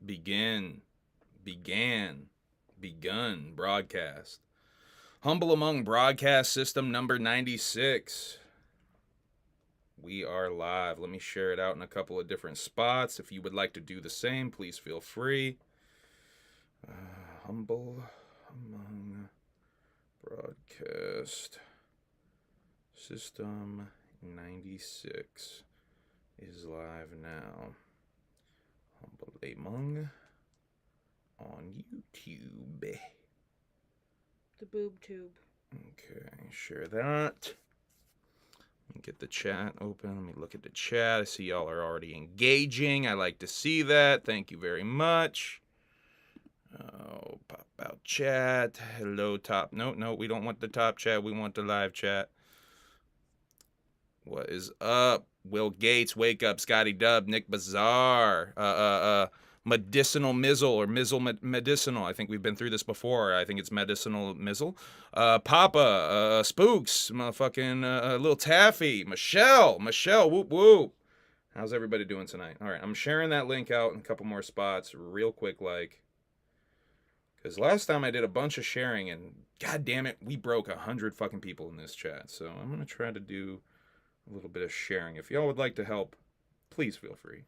begun broadcast. Humble Among broadcast system number 96. We are live. Let me share it out in a couple of different spots. If you would like to do the same, please feel free. Humble Among broadcast system 96 is live now. Humble Among on YouTube. The boob tube. Okay, share that. Let me get the chat open. Let me look at the chat. I see y'all are already engaging. I like to see that. Thank you very much. Oh, pop out chat. Hello, top. No, we don't want the top chat. We want the live chat. What is up? Will Gates, Wake Up, Scotty Dub, Nick Bazaar, Medicinal Mizzle or Mizzle Medicinal. I think we've been through this before. I think it's Medicinal Mizzle. Papa, Spooks, motherfucking Lil Taffy, Michelle, whoop whoop. How's everybody doing tonight? All right, I'm sharing that link out in a couple more spots real quick, because last time I did a bunch of sharing and god damn it, we broke 100 fucking people in this chat. So I'm gonna try to do a little bit of sharing. If y'all would like to help, please feel free.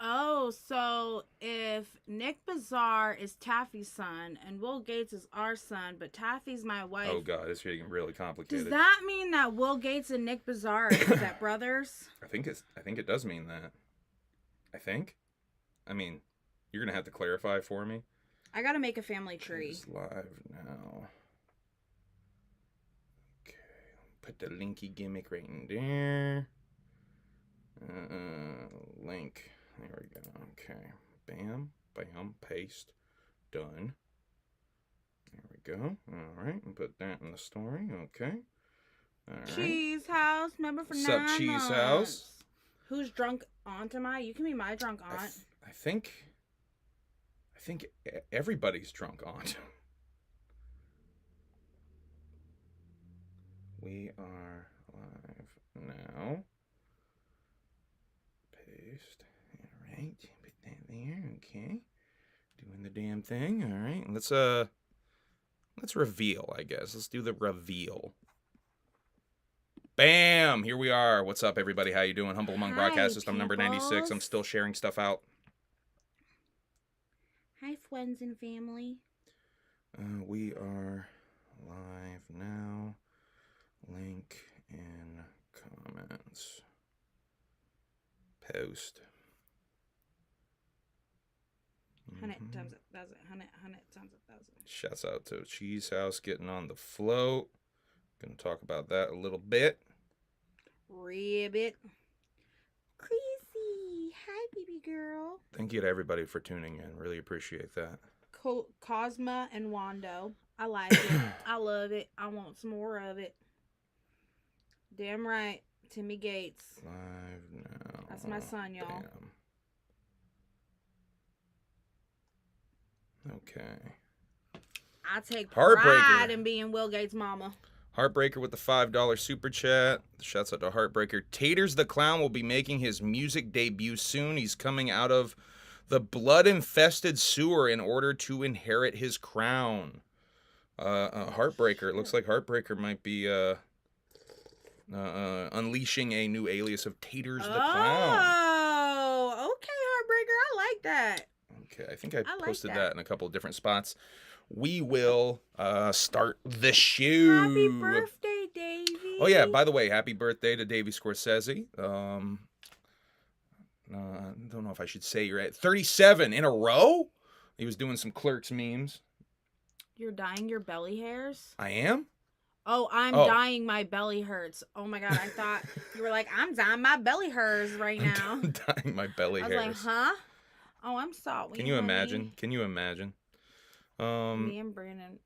Oh, so if Nick Bazaar is Taffy's son and Will Gates is our son, but Taffy's my wife. Oh god, it's getting really complicated. Does that mean that Will Gates and Nick Bazaar are stepbrothers? I think it does mean that. I mean, you're gonna have to clarify for me. I gotta make a family tree. It's live now. Okay, put the linky gimmick right in there. Link. There we go. Okay. Bam. Bam. Paste. Done. There we go. All right. And put that in the story. Okay. All right. Cheese House. Member for 9 months. Sup, Cheese House? Who's drunk aunt am I? You can be my drunk aunt. I think everybody's drunk aunt. We are live now. Paste. All right. Put that there. Okay. Doing the damn thing. All right. Let's reveal, I guess. Let's do the reveal. Bam! Here we are. What's up, everybody? How you doing? Humble Among broadcast system number 96. I'm still sharing stuff out. Hi, friends and family. We are live now. Link in comments. Post. 100 times 1,000. 100 times 1,000. Shouts out to Cheese House getting on the float. Gonna talk about that a little bit. Ribbit. Creasy. Hi, baby girl. Thank you to everybody for tuning in. Really appreciate that. Cosma and Wando. I like it. I love it. I want some more of it. Damn right. Timmy Gates. Live now. That's my son, y'all. Damn. Okay. I take pride in being Will Gates' mama. Heartbreaker with the $5 super chat. Shouts out to Heartbreaker. Taters the Clown will be making his music debut soon. He's coming out of the blood-infested sewer in order to inherit his crown. Heartbreaker. It looks like Heartbreaker might be unleashing a new alias of Taters the Clown. Oh, okay, Heartbreaker. I like that. Okay, I think I posted that in a couple of different spots. We will start the show. Happy birthday, Davey. Oh, yeah. By the way, happy birthday to Davey Scorsese. I don't know if I should say you're at 37 in a row. He was doing some Clerks memes. You're dyeing your belly hairs? I am? Oh, I'm dying. My belly hurts. Oh, my God. I thought you were like, I'm dyeing my belly hairs right now. I'm dyeing my belly hairs. I was like, huh? Oh, I'm sorry. Can you imagine? Can you imagine? Me and Brandon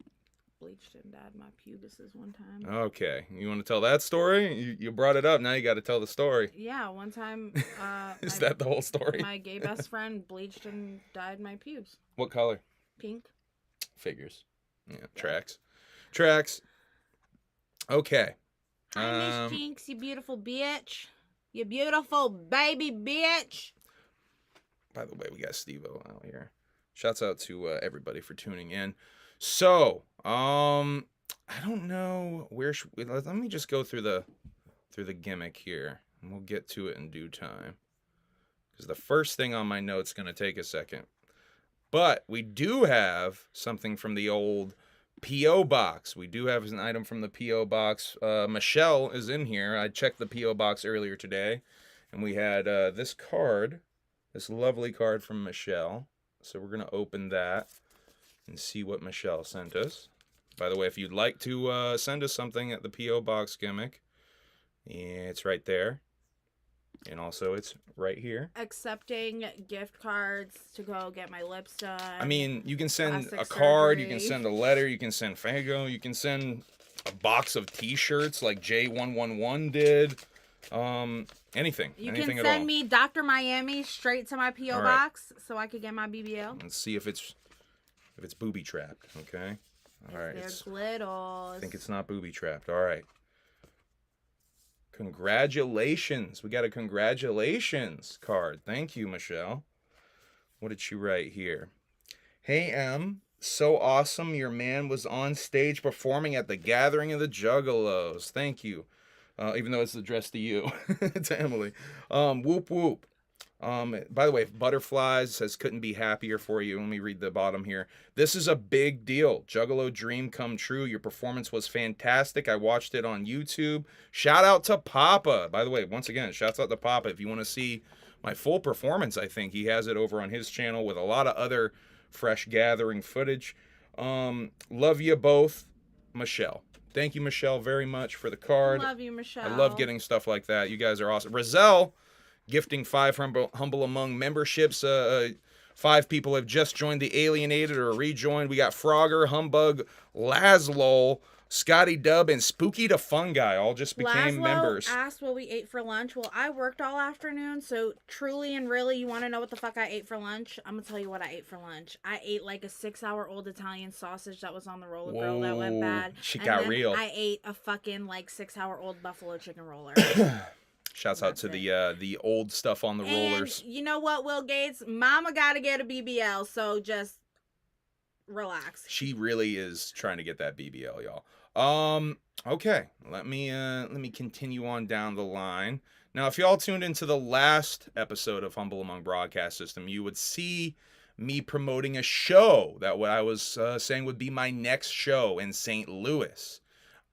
bleached and dyed my pubises one time. Okay. You want to tell that story? You brought it up. Now you got to tell the story. Yeah, one time. Is that the whole story? My gay best friend bleached and dyed my pubes. What color? Pink. Figures. Yeah, tracks. Tracks. Okay. Hi, Miss Jinx, you beautiful bitch. You beautiful baby bitch. By the way, we got Steve-O out here. Shouts out to everybody for tuning in. So, I don't know where let me just go through the gimmick here, and we'll get to it in due time. Because the first thing on my note's going to take a second. But we do have something from the old P.O. box. We do have an item from the P.O. box. Michelle is in here. I checked the P.O. box earlier today, and we had this card, this lovely card from Michelle. So we're going to open that and see what Michelle sent us. By the way, if you'd like to send us something at the P.O. box gimmick, it's right there. And also, it's right here. Accepting gift cards to go get my lips done. I mean, you can send Plastic a card, surgery. you can send a letter, you can send Fago, you can send a box of T-shirts like J111 did. Anything. You anything can at all. send me Dr. Miami straight to my P.O. box so I could get my BBL. Let's see if it's booby trapped. Okay. All right. There's glittles. I think it's not booby trapped. All right. Congratulations. We got a congratulations card. Thank you, Michelle. What did she write here? Hey, M. So awesome. Your man was on stage performing at the gathering of the Juggalos. Thank you. Even though it's addressed to you. To Emily. Whoop, whoop. By the way, Butterflies says couldn't be happier for you. Let me read the bottom here. This is a big deal. Juggalo dream come true. Your performance was fantastic. I watched it on YouTube. Shout out to Papa. By the way, once again, shouts out to Papa. If you want to see my full performance, I think he has it over on his channel with a lot of other fresh gathering footage. Love you both, Michelle. Thank you, Michelle, very much for the card. Love you, Michelle. I love getting stuff like that. You guys are awesome. Roselle, gifting 5 Humble Among memberships. 5 people have just joined the Alienated or rejoined. We got Frogger, Humbug, Laszlo, Scotty Dub, and Spooky the Fungi all just became members. Asked what we ate for lunch. Well, I worked all afternoon, so truly and really, you want to know what the fuck I ate for lunch? I'm going to tell you what I ate for lunch. I ate like a 6-hour-old Italian sausage that was on the roller grill that went bad. She and got then real. I ate a fucking like 6-hour-old buffalo chicken roller. Shouts out to the old stuff on the rollers. You know what, Will Gates? Mama got to get a BBL, so just relax. She really is trying to get that BBL, y'all. Okay, let me continue on down the line. Now, if y'all tuned into the last episode of Humble Among Broadcast System, you would see me promoting a show that what I was saying would be my next show in St. Louis.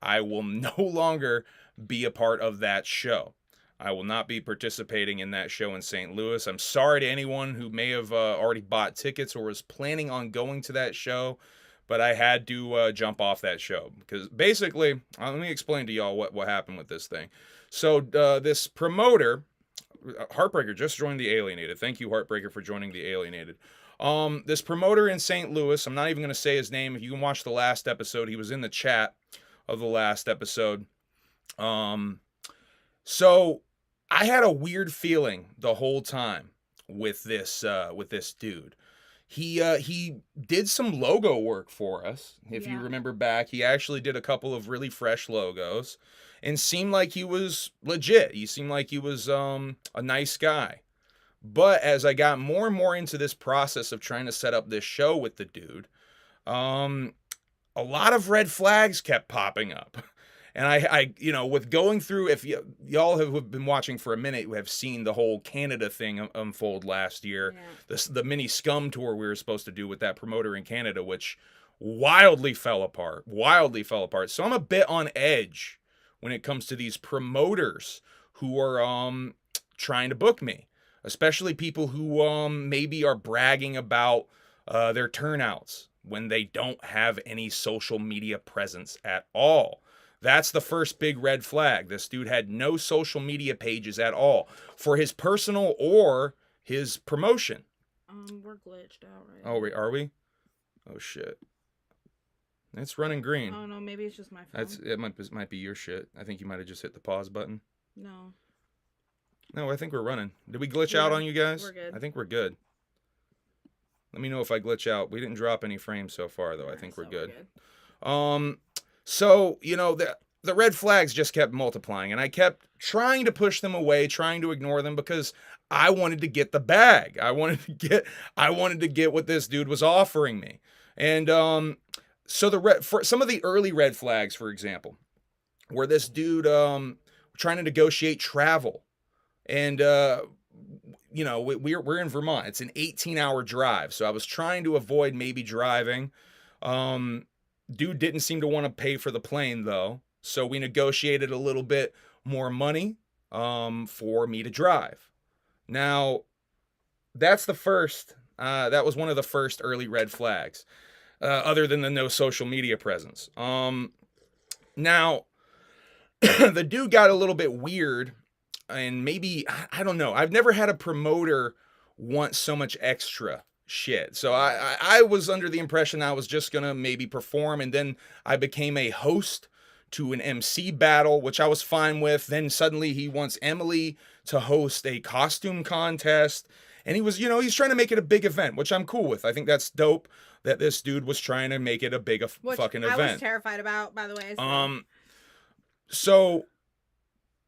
I will no longer be a part of that show. I will not be participating in that show in St. Louis. I'm sorry to anyone who may have already bought tickets or was planning on going to that show, but I had to jump off that show. Because basically, let me explain to y'all what happened with this thing. So this promoter, Heartbreaker, just joined the Alienated. Thank you, Heartbreaker, for joining the Alienated. This promoter in St. Louis, I'm not even going to say his name. If you can watch the last episode, he was in the chat of the last episode. So I had a weird feeling the whole time with this dude. He did some logo work for us. If you remember back, he actually did a couple of really fresh logos and seemed like he was legit. He seemed like he was a nice guy. But as I got more and more into this process of trying to set up this show with the dude, a lot of red flags kept popping up. And I with going through, if y'all have been watching for a minute, you have seen the whole Canada thing unfold last year. Yeah. The mini scum tour we were supposed to do with that promoter in Canada, which wildly fell apart. So I'm a bit on edge when it comes to these promoters who are trying to book me, especially people who maybe are bragging about their turnouts when they don't have any social media presence at all. That's the first big red flag. This dude had no social media pages at all for his personal or his promotion. We're glitched out right now. Oh, are we? Oh, shit. It's running green. Oh, no, maybe it's just my phone. It might be your shit. I think you might have just hit the pause button. No, I think we're running. Did we glitch out on you guys? We're good. I think we're good. Let me know if I glitch out. We didn't drop any frames so far, though. I think we're good. So, the red flags just kept multiplying, and I kept trying to push them away, trying to ignore them, because I wanted to get the bag. I wanted to get what this dude was offering me. And so for some of the early red flags, for example, where this dude trying to negotiate travel, and you know, we're in Vermont. It's an 18-hour drive, so I was trying to avoid maybe driving. Dude didn't seem to want to pay for the plane though, so we negotiated a little bit more money for me to drive. Now, that's the first. That was one of the first early red flags, other than the no social media presence. Now, the dude got a little bit weird, and maybe, I don't know. I've never had a promoter want so much extra shit. So I was under the impression I was just gonna maybe perform, and then I became a host to an MC battle, which I was fine with. Then suddenly he wants Emily to host a costume contest, and he was, you know, he's trying to make it a big event, which I'm cool with. I think that's dope that this dude was trying to make it a big fucking event. I was terrified about, by the way. So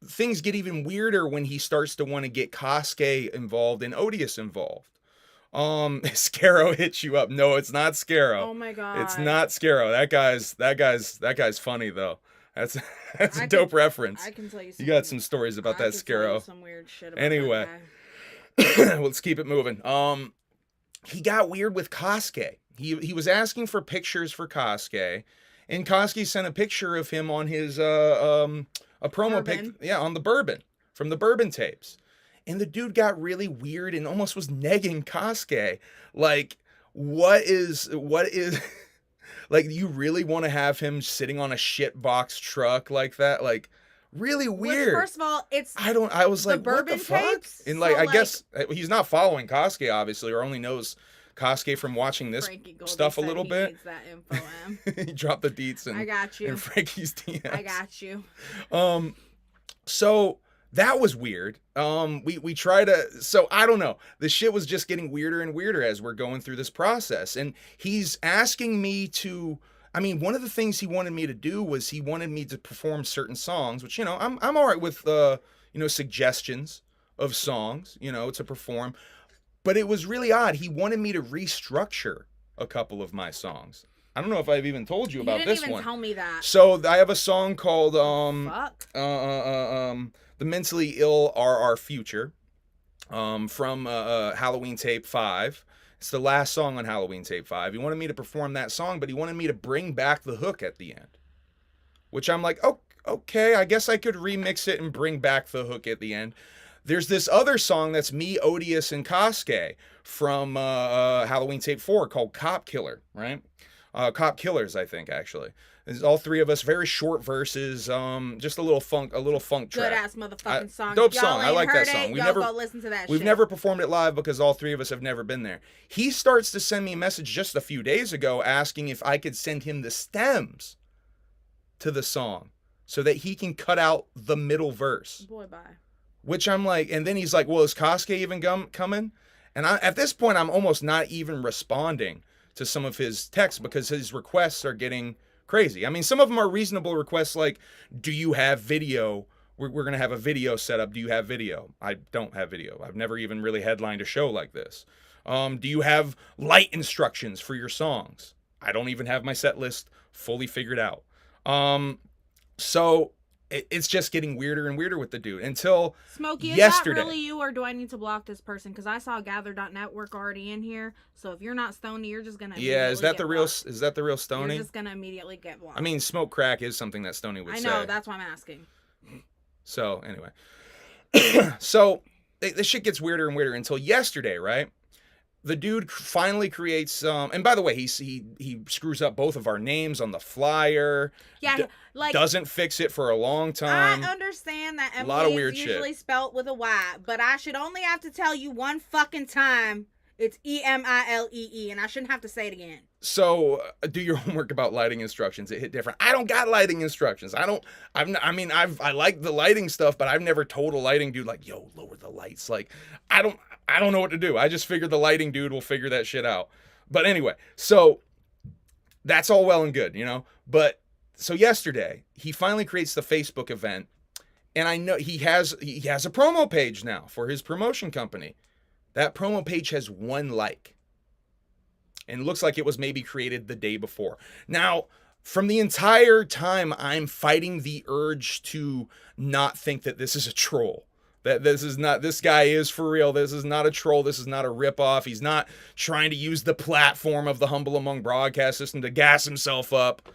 things get even weirder when he starts to want to get Kosuke involved and Odious involved. Scarrow hits you up. No, it's not Scarrow. Oh my god. It's not Scarrow. That guy's funny though. That's a dope reference. I can tell you You got some stories about that Scarrow. Some weird shit about Anyway. that guy. Let's keep it moving. He got weird with Kosuke. He was asking for pictures for Kosuke, and Kosuke sent a picture of him on his a promo pic, on the bourbon, from the bourbon tapes. And the dude got really weird and almost was negging Kosuke. Like, what is like, you really want to have him sitting on a shit box truck like that? Like, really weird. Which, first of all, I was like, what the fuck? Tapes? And like, I guess he's not following Kosuke, obviously, or only knows Kosuke from watching this stuff a little bit. Needs that info, He dropped the deets and I got you. And Frankie's DMs. I got you. So that was weird. We try to, so I don't know. The shit was just getting weirder and weirder as we're going through this process. And he's asking me to, I mean, one of the things he wanted me to do was he wanted me to perform certain songs, which, you know, I'm all right with, you know, suggestions of songs, you know, to perform. But it was really odd. He wanted me to restructure a couple of my songs. I don't know if I've even told you about this one. You didn't even tell me that. So I have a song called The Mentally Ill Are Our Future, from Halloween Tape 5. It's the last song on Halloween Tape 5. He wanted me to perform that song, but he wanted me to bring back the hook at the end. Which I'm like, oh, okay, I guess I could remix it and bring back the hook at the end. There's this other song that's me, Odious, and Kosuke from Halloween Tape 4 called Cop Killer, right? Cop Killers, I think, actually. It's all three of us, very short verses, just a little funk track. Good ass motherfucking song. Dope song. I like that song. Go listen to that We've shit. never performed it live because all three of us have never been there. He starts to send me a message just a few days ago asking if I could send him the stems to the song so that he can cut out the middle verse. Boy, bye. Which I'm like, and then he's like, well, is Kosuke even coming? And at this point, I'm almost not even responding to some of his texts because his requests are getting crazy. I mean, some of them are reasonable requests like, do you have video? We're going to have a video set up. Do you have video? I don't have video. I've never even really headlined a show like this. Do you have light instructions for your songs? I don't even have my set list fully figured out. So it's just getting weirder and weirder with the dude until Smokey, is yesterday. that really you, or do I need to block this person? Because I saw Gather.network already in here. So if you're not Stony, you're just gonna is that the real Stony? You're just gonna immediately get blocked. I mean, smoke crack is something that Stony would say. I know, that's why I'm asking. So anyway, so this shit gets weirder and weirder until yesterday, right? The dude finally creates, and by the way, he screws up both of our names on the flyer. Yeah, doesn't fix it for a long time. I understand that Emily a lot of weird is usually shit. spelt with a Y, but I should only have to tell you one fucking time. It's Emilee, and I shouldn't have to say it again. So do your homework about lighting instructions. It hit different. I don't got lighting instructions. I like the lighting stuff, but I've never told a lighting dude like, yo, lower the lights. Like, I don't know what to do. I just figured the lighting dude will figure that shit out. But anyway, so that's all well and good, you know, but so yesterday, he finally creates the Facebook event, and I know he has a promo page now for his promotion company. That promo page has 1 like. And it looks like it was maybe created the day before. Now, from the entire time, I'm fighting the urge to not think that this is a troll. That this guy is for real. This is not a troll. This is not a ripoff. He's not trying to use the platform of the Humble Among broadcast system to gas himself up.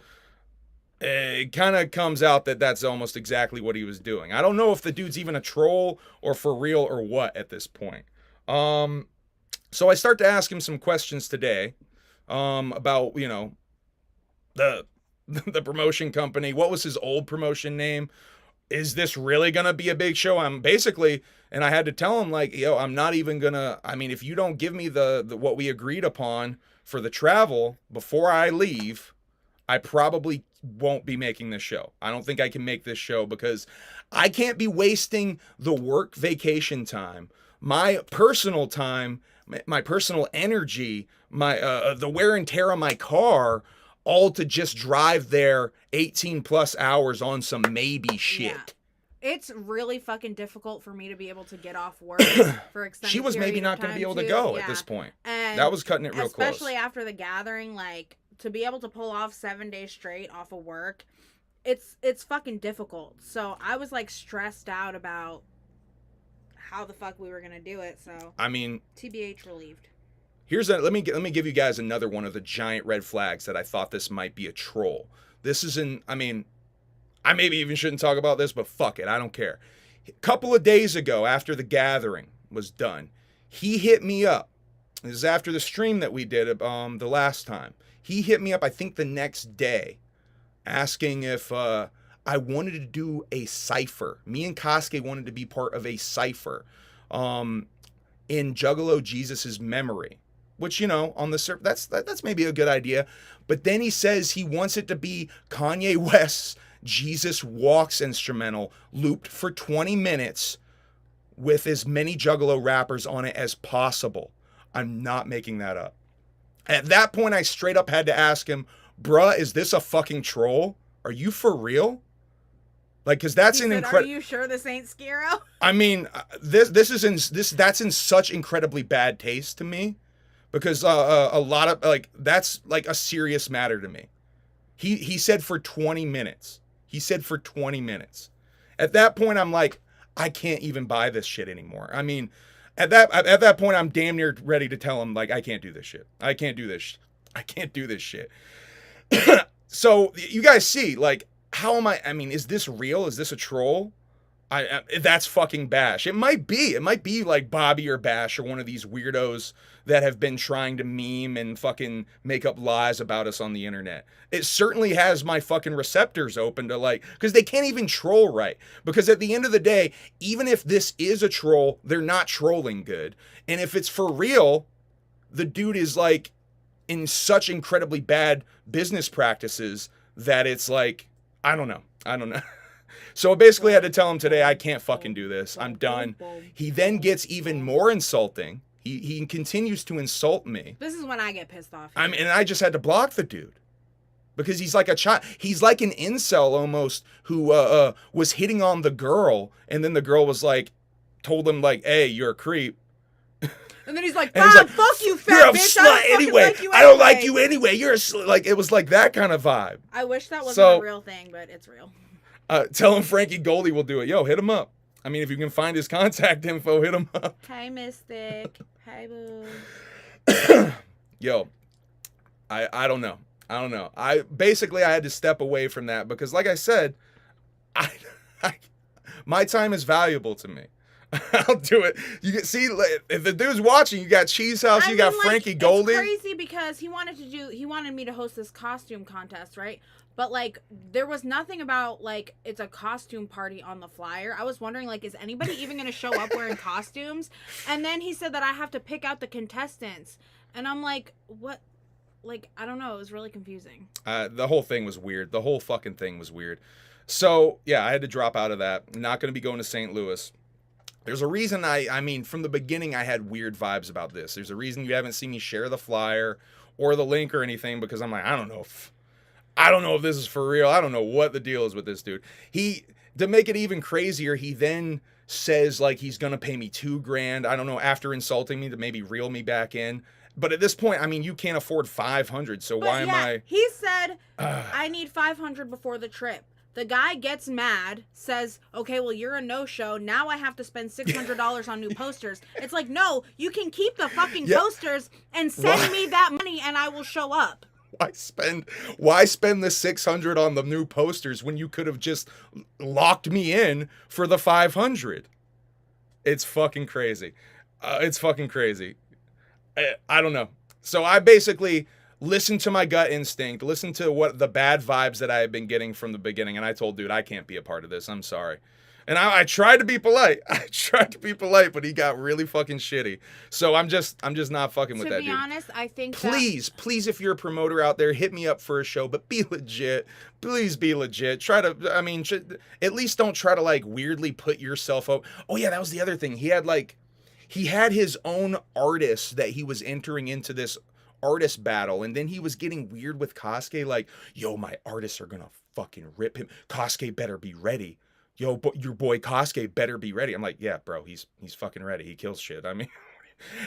It kind of comes out that that's almost exactly what he was doing. I don't know if the dude's even a troll or for real or what at this point. So I start to ask him some questions today about, you know, the promotion company. What was his old promotion name? Is this really going to be a big show? I'm basically, and I had to tell him, like, yo, I'm not even going to, I mean, if you don't give me the what we agreed upon for the travel before I leave, I probably won't be making this show. I don't think I can make this show because I can't be wasting the work vacation time, my personal time, my personal energy, my the wear and tear on my car, all to just drive there 18 plus hours on some maybe shit. Yeah. It's really fucking difficult for me to be able to get off work for extended She was maybe not going to be able to go at this point. And that was cutting it real close. Especially after the gathering, like, to be able to pull off 7 days straight off of work, it's fucking difficult. So I was, like, stressed out about how the fuck we were going to do it. So, I mean, TBH relieved. Let me give you guys another one of the giant red flags that I thought this might be a troll. This isn't, I mean, I maybe even shouldn't talk about this, but fuck it, I don't care. A couple of days ago, after the gathering was done, he hit me up. This is after the stream that we did the last time. He hit me up, I think the next day, asking if I wanted to do a cipher. Me and Kosuke wanted to be part of a cipher in Juggalo Jesus's memory. Which, you know, on the surface, that's maybe a good idea. But then he says he wants it to be Kanye West's Jesus Walks instrumental looped for 20 minutes with as many Juggalo rappers on it as possible. I'm not making that up. At that point, I straight up had to ask him, bruh, is this a fucking troll? Are you for real? Like, because that's an incredible. Are you sure this ain't Skiro? I mean, that's in such incredibly bad taste to me. Because a lot of, like, that's like a serious matter to me. He said for 20 minutes. He said for 20 minutes. At that point, I'm like, I can't even buy this shit anymore. I mean, at that point, I'm damn near ready to tell him, like, I can't do this shit. I can't do this. I can't do this shit. So you guys see, like, how am I mean, is this real? Is this a troll? That's fucking Bash. It might be like Bobby or Bash or one of these weirdos that have been trying to meme and fucking make up lies about us on the internet. It certainly has my fucking receptors open to, like, because they can't even troll right. Because at the end of the day, even if this is a troll, they're not trolling good. And if it's for real, the dude is, like, in such incredibly bad business practices that it's like, I don't know. So I basically had to tell him today, I can't fucking do this. I'm done. He then gets even more insulting. He continues to insult me. This is when I get pissed off. I mean, and I just had to block the dude. Because he's like a child. He's like an incel almost who was hitting on the girl. And then the girl was like, told him, like, hey, you're a creep. And then he's like, fuck you, fat you're bitch. You're a slut anyway. I don't like you anyway. You're a slut. Like, it was like that kind of vibe. I wish that wasn't a real thing, but it's real. Tell him Frankie Goldie will do it. Yo, hit him up. I mean, if you can find his contact info, hit him up. Hey, Mystic. Hey, boo. Yo, I don't know. I had to step away from that because, like I said, my time is valuable to me. I'll do it. You can see if the dude's watching. You got Cheese House. You got Frankie Goldie. It's crazy because he wanted me to host this costume contest, right? But, like, there was nothing about, like, it's a costume party on the flyer. I was wondering, like, is anybody even going to show up wearing costumes? And then he said that I have to pick out the contestants. And I'm like, what? Like, I don't know. It was really confusing. The whole thing was weird. The whole fucking thing was weird. So, yeah, I had to drop out of that. Not going to be going to St. Louis. There's a reason I mean, from the beginning, I had weird vibes about this. There's a reason you haven't seen me share the flyer or the link or anything because I'm like, I don't know. I don't know if this is for real. I don't know what the deal is with this dude. To make it even crazier, he then says like he's gonna pay me $2,000. I don't know, after insulting me, to maybe reel me back in. But at this point, I mean, you can't afford $500, so why am I? He said, I need $500 before the trip. The guy gets mad, says, okay, well, you're a no-show. Now I have to spend $600 on new posters. It's like, no, you can keep the fucking posters and send me that money and I will show up. Why spend the $600 on the new posters when you could have just locked me in for the $500? It's fucking crazy. I don't know. So I basically listened to my gut instinct, listened to what the bad vibes that I had been getting from the beginning, and I told dude, I can't be a part of this. I'm sorry. And I tried to be polite. But he got really fucking shitty. So I'm just not fucking with that dude. To be honest, I think please, if you're a promoter out there, hit me up for a show, but be legit. Please be legit. At least don't try to like weirdly put yourself up. Oh yeah, that was the other thing. He had his own artists that he was entering into this artist battle, and then he was getting weird with Kosuke, like, yo, my artists are gonna fucking rip him. Kosuke better be ready. Yo, your boy Kosuke better be ready. I'm like, yeah, bro, he's fucking ready. He kills shit. I mean,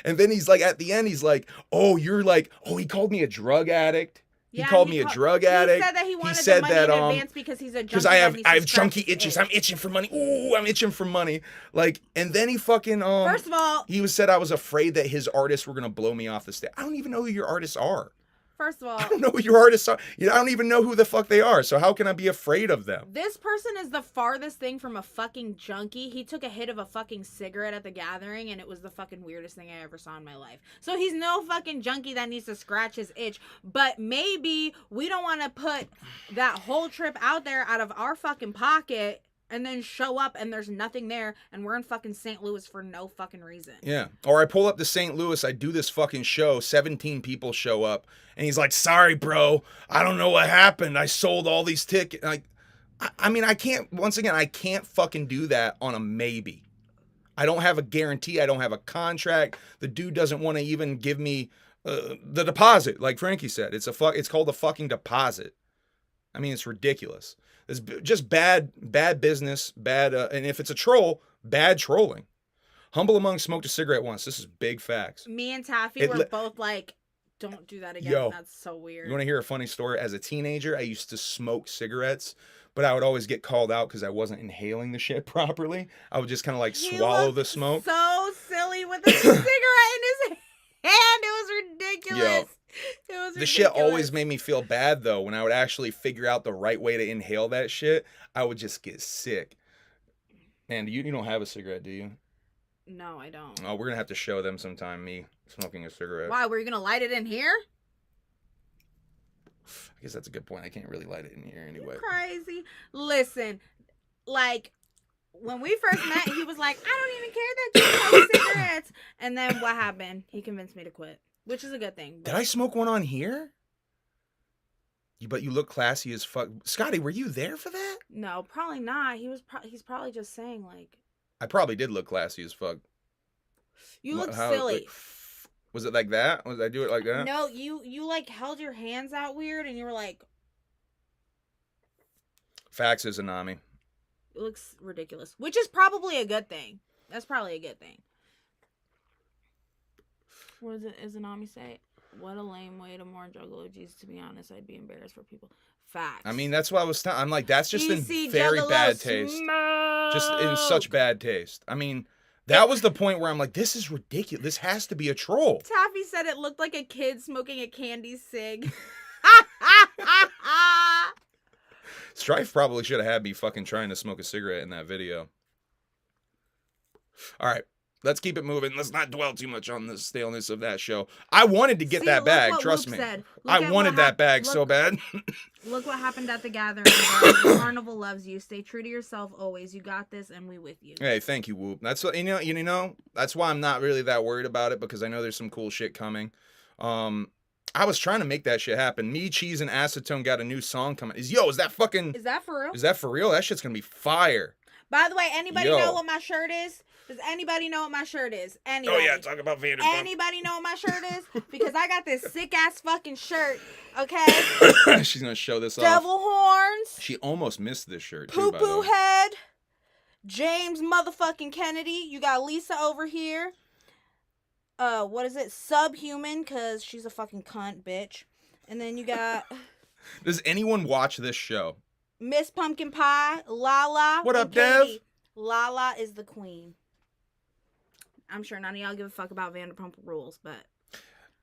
and then he's like, at the end, he's like, he called me a drug addict. He called me a drug addict. He said that he wanted the money in advance because he's a junkie. Because I have junkie itches. I'm itching for money. Ooh, I'm itching for money. Like, and then he fucking First of all, he said I was afraid that his artists were gonna blow me off the stage. I don't even know who your artists are. First of all, I don't know who your artists are. I don't even know who the fuck they are. So how can I be afraid of them? This person is the farthest thing from a fucking junkie. He took a hit of a fucking cigarette at the gathering, and it was the fucking weirdest thing I ever saw in my life. So he's no fucking junkie that needs to scratch his itch. But maybe we don't want to put that whole trip out there out of our fucking pocket and then show up and there's nothing there and we're in fucking St. Louis for no fucking reason. Yeah. Or I pull up to St. Louis, I do this fucking show, 17 people show up, and he's like, sorry, bro, I don't know what happened. I sold all these tickets. Like, I mean, I can't fucking do that on a maybe. I don't have a guarantee. I don't have a contract. The dude doesn't want to even give me the deposit, like Frankie said. It's called a fucking deposit. I mean, it's ridiculous. It's just bad business, and if it's a troll, bad trolling. Humble Among smoked a cigarette once. This is big facts. Me and Taffy were both like, don't do that again. Yo, that's so weird. You want to hear a funny story? As a teenager, I used to smoke cigarettes, but I would always get called out because I wasn't inhaling the shit properly. I would just kind of like swallow the smoke. So silly with a cigarette in his hand. It was ridiculous. Yo, the shit always made me feel bad, though. When I would actually figure out the right way to inhale that shit, I would just get sick. Man, you don't have a cigarette, do you? No, I don't. Oh, we're going to have to show them sometime, me smoking a cigarette. Why? Were you going to light it in here? I guess that's a good point. I can't really light it in here anyway. You're crazy. Listen, like, when we first met, he was like, I don't even care that you smoke cigarettes. And then what happened? He convinced me to quit. Which is a good thing. Did I smoke one on here? But you look classy as fuck. Scotty, were you there for that? No, probably not. He's probably just saying, like... I probably did look classy as fuck. You look silly. Like, was it like that? Was I do it like that? No, you like held your hands out weird and you were like... Facts is Anami. It looks ridiculous. Which is probably a good thing. That's probably a good thing. What is Anami say? What a lame way to mourn Juggalo G's. To be honest, I'd be embarrassed for people. Facts. I mean, that's what I was I'm like, that's just PC in very Juggalo bad taste. Just in such bad taste. I mean, that was the point where I'm like, this is ridiculous. This has to be a troll. Taffy said it looked like a kid smoking a candy cig. Strife probably should have had me fucking trying to smoke a cigarette in that video. All right. Let's keep it moving. Let's not dwell too much on the staleness of that show. I wanted to get that bag. Trust me. I wanted that bag so bad. Look what happened at the gathering. The carnival loves you. Stay true to yourself always. You got this, and we with you. Hey, thank you, Whoop. That's what, you know. That's why I'm not really that worried about it, because I know there's some cool shit coming. I was trying to make that shit happen. Me, Cheese, and Acetone got a new song coming. Is that for real? Is that for real? That shit's gonna be fire. By the way, anybody Yo. know what my shirt is? Does anybody know what my shirt is? Anybody? Oh yeah, talk about Vanderpump. Anybody know what my shirt is? Because I got this sick ass fucking shirt. Okay. She's gonna show this off. Devil horns. She almost missed this shirt too. Poo by the poo way. head. James motherfucking Kennedy. You got Lisa over here. What is it? Subhuman, cause she's a fucking cunt, bitch. And then you got Does anyone watch this show? Miss Pumpkin Pie, Lala. What and up, Dev? Katie. Lala is the queen. I'm sure none of y'all give a fuck about Vanderpump Rules, but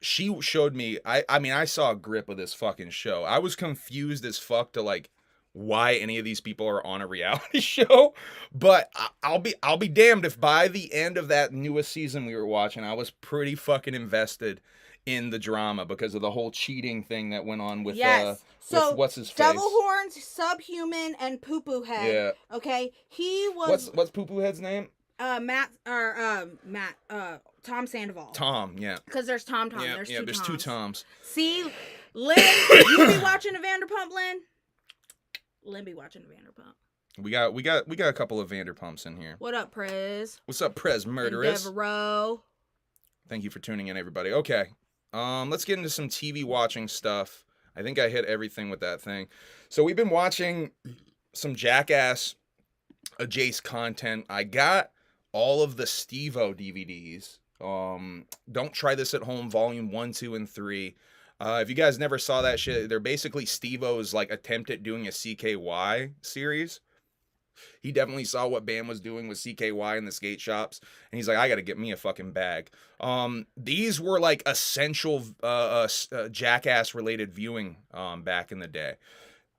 She showed me. I mean, I saw a grip of this fucking show. I was confused as fuck to like why any of these people are on a reality show. But I'll be damned if by the end of that newest season we were watching, I was pretty fucking invested in the drama because of the whole cheating thing that went on with yes. So with what's his face? Devil Horns, Subhuman, and Poo Poo Head. Yeah. Okay. He was What's Poo Poo Head's name? Tom Sandoval. Tom, yeah. Because there's Tom. Yeah, There's two Toms. See, Lynn, you be watching the Vanderpump, Lynn? Lynn be watching the Vanderpump. We got a couple of Vanderpumps in here. What up, Prez? What's up, Prez Murderous? And Devereaux. Thank you for tuning in, everybody. Okay, let's get into some TV watching stuff. I think I hit everything with that thing. So we've been watching some Jackass adjacent content. I got all of the Steve-O DVDs. Don't Try This at Home, Volume 1, 2, and 3. If you guys never saw that shit, they're basically Steve-O's like attempt at doing a CKY series. He definitely saw what Bam was doing with CKY in the skate shops, and he's like, I gotta get me a fucking bag. These were like essential Jackass related viewing back in the day.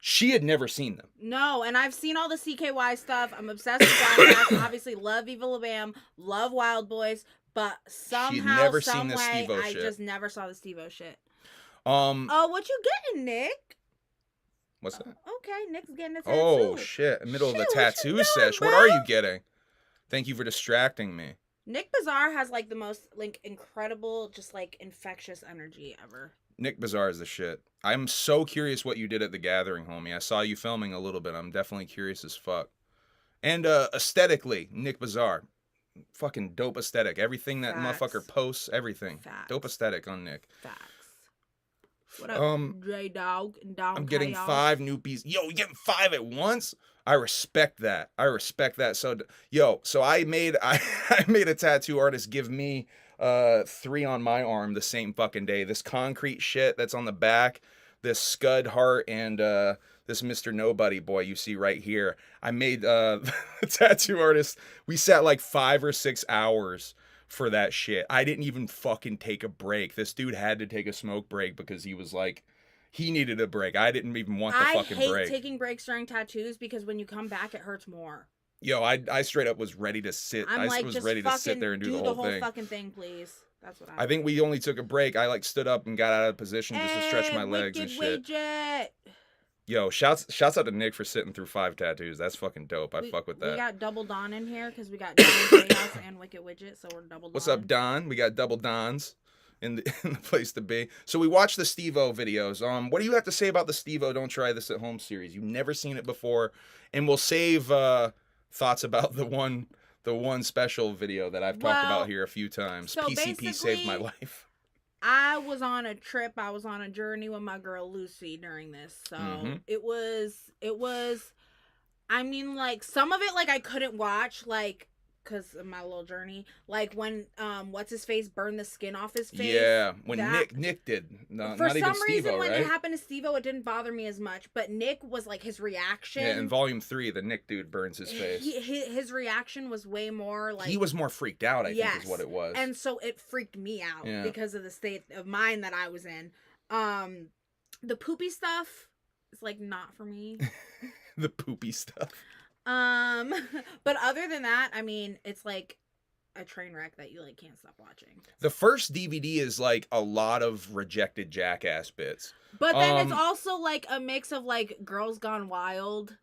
She had never seen them. No, and I've seen all the CKY stuff. I'm obsessed with Jackass. Obviously, love Viva La Bam, love Wild Boys, but somehow, never some seen the way, Steve-O I shit. just never saw the Steve-O shit. Oh, what you getting, Nick? what's that? Okay, Nick's getting a tattoo. Oh shit! Middle of the Shit, what you tattoo doing, sesh. bro? What are you getting? Thank you for distracting me. Nick Bizarre has like the most like incredible, just like infectious energy ever. Nick Bizarre is the shit. I'm so curious what you did at the gathering, homie. I saw you filming a little bit. I'm definitely curious as fuck. And aesthetically, Nick Bizarre, fucking dope aesthetic. Everything that Facts. motherfucker posts, everything. Facts. Dope aesthetic on Nick. Facts. What up, J-Dog and Dog? I'm getting 5 new pieces. Yo, you getting 5 at once? I respect that. So, so I made a tattoo artist give me 3 on my arm the same fucking day. This concrete shit that's on the back, this Scud heart, and this Mr. Nobody boy you see right here. I made the tattoo artist. We sat like 5 or 6 hours for that shit. I didn't even fucking take a break. This dude had to take a smoke break because he was like, he needed a break. I didn't even want the fucking break. I hate taking breaks during tattoos because when you come back, it hurts more. Yo, I straight up was ready to sit. I was ready to sit there and do the whole thing. Fucking thing, please. That's what I think we only took a break. I like stood up and got out of position just to stretch my legs and shit. Widget. Yo, shouts out to Nick for sitting through 5 tattoos. That's fucking dope. I fuck with that. We got Double Don in here because we got Don Chaos and Wicked Widget, so we're double Don. What's up, Don? We got double Dons in the place to be. So we watched the Steve-O videos. What do you have to say about the Steve-O Don't Try This at Home series? You've never seen it before, and we'll save thoughts about the one special video that I've talked about here a few times. So P.C.P saved my life. I was on a trip. I was on a journey with my girl Lucy during this. So it was, I mean, like, some of it, like, I couldn't watch, like, because of my little journey. Like, when, what's his face burned the skin off his face. Yeah, when Nick did. No, for not even some reason, Steve-O, when right? it happened to Steve-O, it didn't bother me as much. But Nick was, like, his reaction. Yeah, in Volume 3, the Nick dude burns his face. His reaction was way more, like... He was more freaked out, I think, is what it was. And so it freaked me out because of the state of mind that I was in. The poopy stuff is, like, not for me. The poopy stuff. But other than that, I mean, it's, like... a train wreck that you like can't stop watching. The first DVD is like a lot of rejected Jackass bits. But then it's also like a mix of like Girls Gone Wild.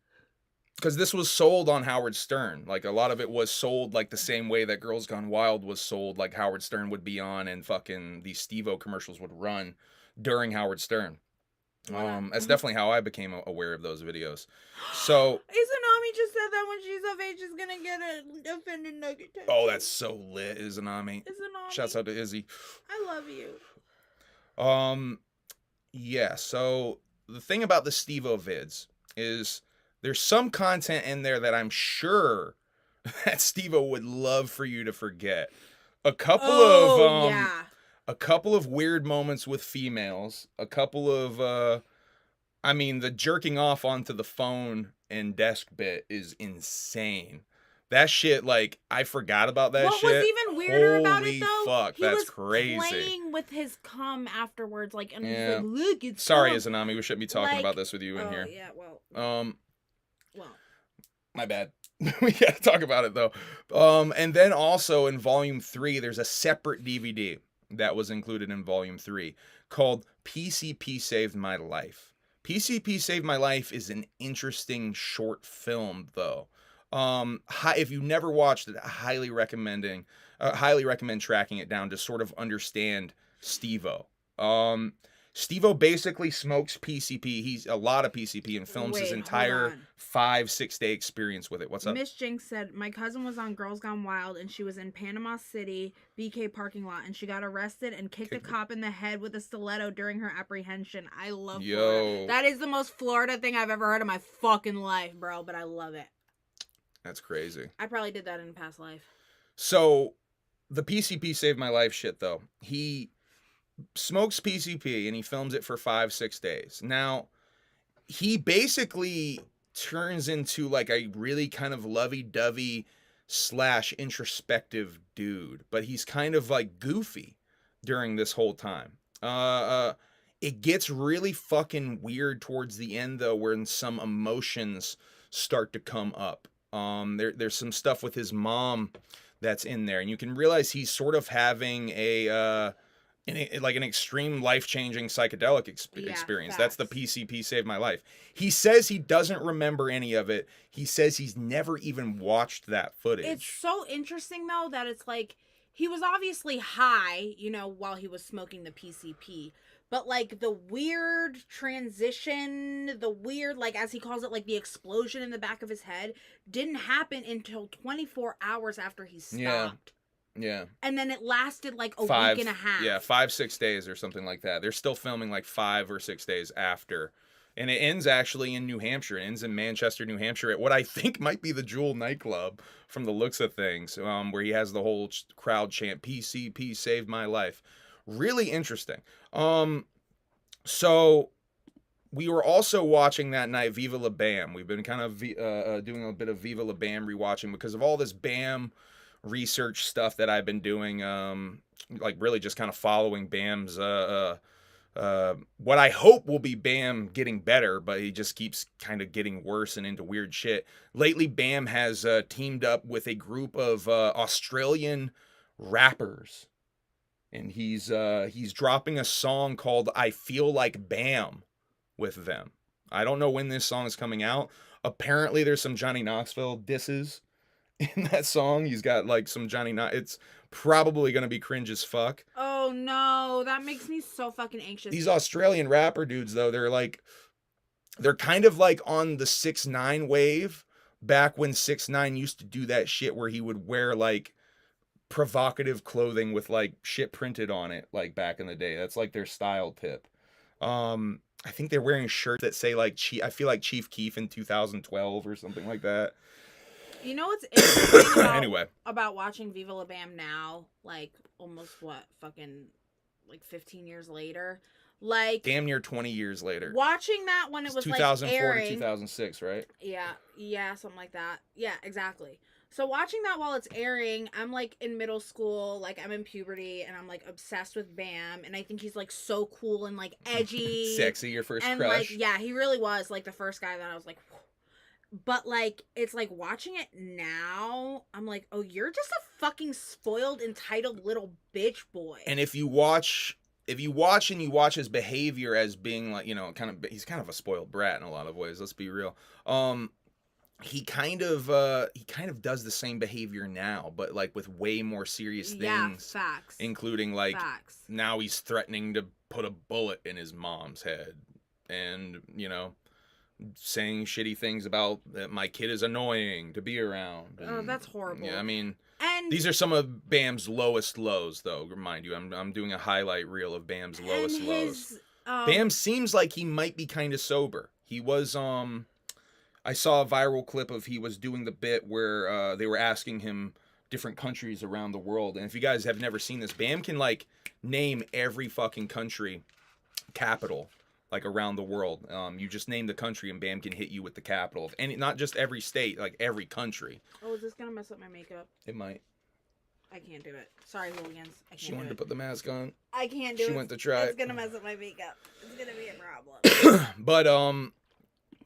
Because this was sold on Howard Stern. Like a lot of it was sold like the same way that Girls Gone Wild was sold. Like Howard Stern would be on and fucking these Steve-O commercials would run during Howard Stern. That's definitely how I became aware of those videos. So Izanami just said that when she's of age, she's gonna get a offended nugget tattoo. oh, that's so lit, Izanami. Izanami. Shouts out to Izzy. I love you. Yeah, so the thing about the Steve-O vids is there's some content in there that I'm sure that Steve-O would love for you to forget. A couple of weird moments with females, a couple of I mean, the jerking off onto the phone and desk bit is insane. That shit, like, I forgot about that shit. What was even weirder about it, though? Holy fuck, he that's was crazy. Playing with his cum afterwards, like, and Yeah. he's like, look, it's Sorry, cum. Izanami, we shouldn't be talking about this with you in here. Yeah, well. My bad. We gotta talk about it, though. And then also in Volume 3, there's a separate DVD that was included in Volume 3 called P.C.P. Saved My Life. P.C.P. Saved My Life is an interesting short film, though. If you've never watched it, highly recommend tracking it down to sort of understand Steve-O. Steve-O basically smokes P.C.P. He's a lot of P.C.P. and films his entire 5-6 day experience with it. What's up? Miss Jinx said, my cousin was on Girls Gone Wild and she was in Panama City BK parking lot and she got arrested and kicked a cop in the head with a stiletto during her apprehension. I love Florida. That is the most Florida thing I've ever heard in my fucking life, bro, but I love it. That's crazy. I probably did that in a past life. So, the P.C.P. Saved My Life shit, though. He smokes P.C.P. and he films it for 5-6 days. Now, he basically turns into like a really kind of lovey-dovey / introspective dude, but he's kind of like goofy during this whole time. It gets really fucking weird towards the end, though, when some emotions start to come up. There's some stuff with his mom that's in there, and you can realize he's sort of having an extreme life-changing psychedelic experience. That's the P.C.P. Saved My Life. He says he doesn't remember any of it. He says he's never even watched that footage. It's so interesting, though, that it's like, he was obviously high, while he was smoking the P.C.P., but, like, the weird transition, like, as he calls it, like, the explosion in the back of his head didn't happen until 24 hours after he stopped. Yeah. And then it lasted, like, a week and a half. Yeah, 5-6 days or something like that. They're still filming, like, 5 or 6 days after. And it ends, actually, in New Hampshire. It ends in Manchester, New Hampshire, at what I think might be the Jewel nightclub from the looks of things, where he has the whole crowd chant, P.C.P. Saved My Life. Really interesting. So we were also watching that night Viva La Bam. We've been kind of doing a bit of Viva La Bam rewatching because of all this Bam research stuff that I've been doing. Like really just kind of following Bam's what I hope will be Bam getting better, but he just keeps kind of getting worse and into weird shit. Lately, Bam has teamed up with a group of Australian rappers. And he's dropping a song called I Feel Like Bam with them. I don't know when this song is coming out. Apparently there's some Johnny Knoxville disses in that song. He's got like some it's probably going to be cringe as fuck. Oh no, that makes me so fucking anxious. These Australian rapper dudes, though, they're kind of like on the 6ix9ine wave, back when 6ix9ine used to do that shit where he would wear like provocative clothing with like shit printed on it, like back in the day. That's like their style tip. I think they're wearing shirts that say like I feel like Chief Keef in 2012 or something like that. You know what's interesting about watching Viva La Bam now, like almost fucking 15 years later, like damn near 20 years later. Watching that when it was 2004 like airing, to 2006, right? Yeah, something like that. Yeah, exactly. So watching that while it's airing, I'm like in middle school, like I'm in puberty, and I'm like obsessed with Bam, and I think he's like so cool and like edgy, sexy. Your first and crush. Like, yeah, he really was like the first guy that I was like. Whew. But like it's like watching it now, I'm like, oh, you're just a fucking spoiled, entitled little bitch boy. And if you watch and you watch his behavior as being like, he's kind of a spoiled brat in a lot of ways. Let's be real. He kind of does the same behavior now, but like with way more serious things. Yeah, facts. Including like now he's threatening to put a bullet in his mom's head. and, you know, saying shitty things about that my kid is annoying to be around. And, oh, that's horrible. Yeah, I mean, and these are some of Bam's lowest lows, though. Remind you, I'm doing a highlight reel of Bam's lowest lows. Bam seems like he might be kind of sober. He was I saw a viral clip of he was doing the bit where they were asking him different countries around the world, and if you guys have never seen this, Bam can like name every fucking country capital like around the world. You just name the country and Bam can hit you with the capital of any, not just every state, like every country. Oh, is this gonna mess up my makeup? It might. I can't do it. Sorry, hooligans. I can't. She wanted to put the mask on. I can't do it. She went to try. It's gonna mess up my makeup. It's gonna be a problem. But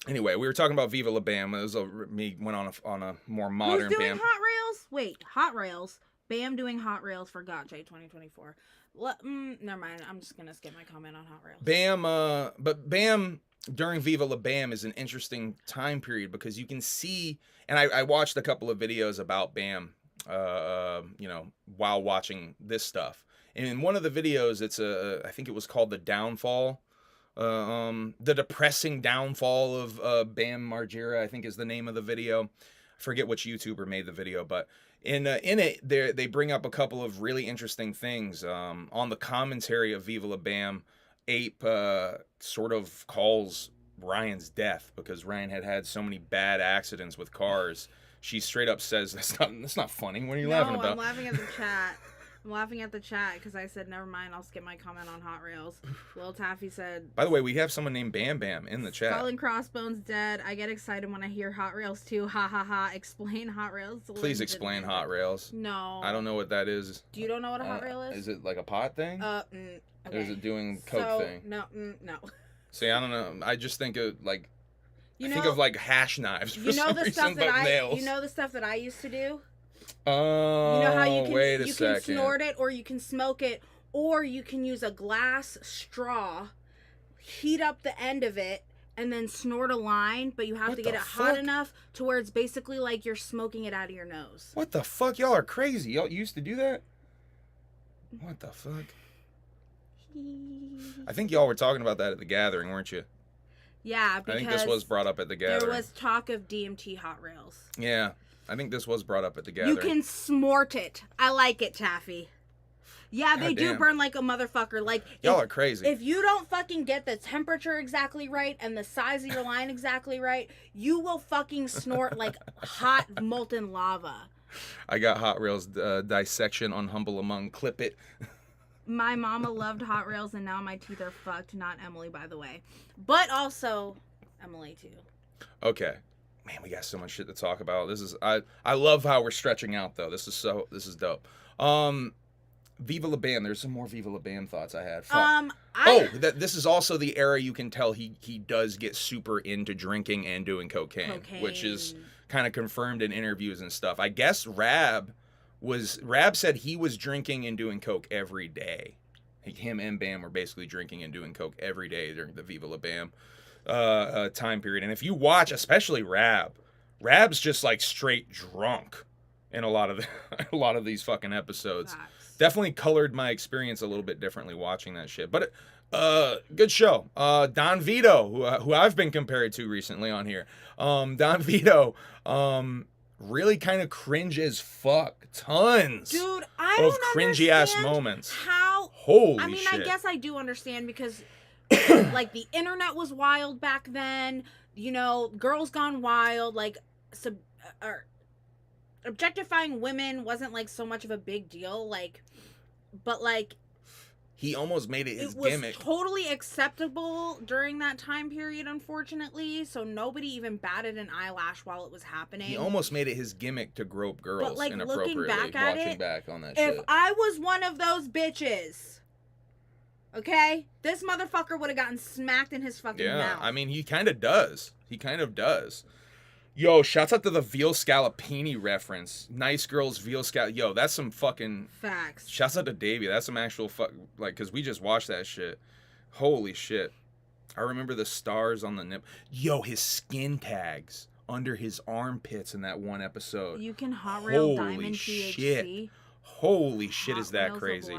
anyway, we were talking about Viva La Bam. It was me went on a more modern Who's doing Bam. hot rails? Wait, hot rails. Bam doing hot rails for GOTJ 2024. Never mind. I'm just gonna skip my comment on hot rails. Bam, but Bam during Viva La Bam is an interesting time period because you can see, and I watched a couple of videos about Bam, you know, while watching this stuff. And in one of the videos, it's I think it was called The Downfall, the depressing downfall of Bam Margera, I think is the name of the video. I forget which YouTuber made the video, but in it, they bring up a couple of really interesting things. On the commentary of Viva La Bam, Ape sort of calls Ryan's death because Ryan had so many bad accidents with cars. She straight up says, that's not funny. What are you laughing about? I'm laughing at the chat. I'm laughing at the chat because I said, never mind, I'll skip my comment on hot rails. Will Taffy said... By the way, we have someone named Bam Bam in the chat. Skull and Crossbones dead. I get excited when I hear hot rails too. Ha ha ha. Explain hot rails. Please explain hot rails. No. I don't know what that is. Do you don't know what a hot rail is? Is it like a pot thing? Okay. Or is it doing coke thing? No, no. See, I don't know. I just think of like... think of like hash knives for some reason, but nails. You know the stuff that I used to do? Oh, you know how you can, wait a you second. can snort it, or you can smoke it, or you can use a glass straw, heat up the end of it, and then snort a line, but you have to get it hot enough to where it's basically like you're smoking it out of your nose. What the fuck? Y'all are crazy. Y'all used to do that? What the fuck? I think y'all were talking about that at the gathering, weren't you? Yeah, because I think this was brought up at the gathering. There was talk of DMT hot rails. Yeah, I think this was brought up at the gathering. You can snort it. I like it, Taffy. Yeah, they do burn like a motherfucker. Like y'all are crazy. If you don't fucking get the temperature exactly right and the size of your line exactly right, you will fucking snort like hot molten lava. I got hot rails dissection on Humble Among. Clip it. My mama loved hot rails, and now my teeth are fucked. Not Emily, by the way, but also Emily too. Okay, man, we got so much shit to talk about. This is I love how we're stretching out though. This is dope. Viva La Bam. There's some more Viva La Bam thoughts I had. This is also the era you can tell he does get super into drinking and doing cocaine. Which is kind of confirmed in interviews and stuff. I guess Rab said he was drinking and doing coke every day. Him and Bam were basically drinking and doing coke every day during the Viva La Bam time period. And if you watch, especially Rab's just like straight drunk in a lot of these fucking episodes. Facts. Definitely colored my experience a little bit differently watching that shit. But good show. Don Vito, who I've been compared to recently on here. Don Vito, really kind of cringe as fuck. Tons. Dude, I don't cringy ass moments. How? Holy shit. I guess I do understand because like the internet was wild back then. You know, Girls Gone Wild, like objectifying women wasn't like so much of a big deal. Like, but like he almost made it his gimmick. It was totally acceptable during that time period, unfortunately. So nobody even batted an eyelash while it was happening. He almost made it his gimmick to grope girls but, like, inappropriately. Looking back at watching it, back on that if shit. I was one of those bitches, this motherfucker would have gotten smacked in his fucking mouth. Yeah, I mean, he kind of does. Yo, shouts out to the veal scallopini reference. Nice girls veal scallop. Yo, that's some fucking facts. Shouts out to Davey. That's some actual because we just watched that shit. Holy shit. I remember the stars on the nip. Yo, his skin tags under his armpits in that one episode. You can hot rail diamond THC. Holy shit, is that crazy?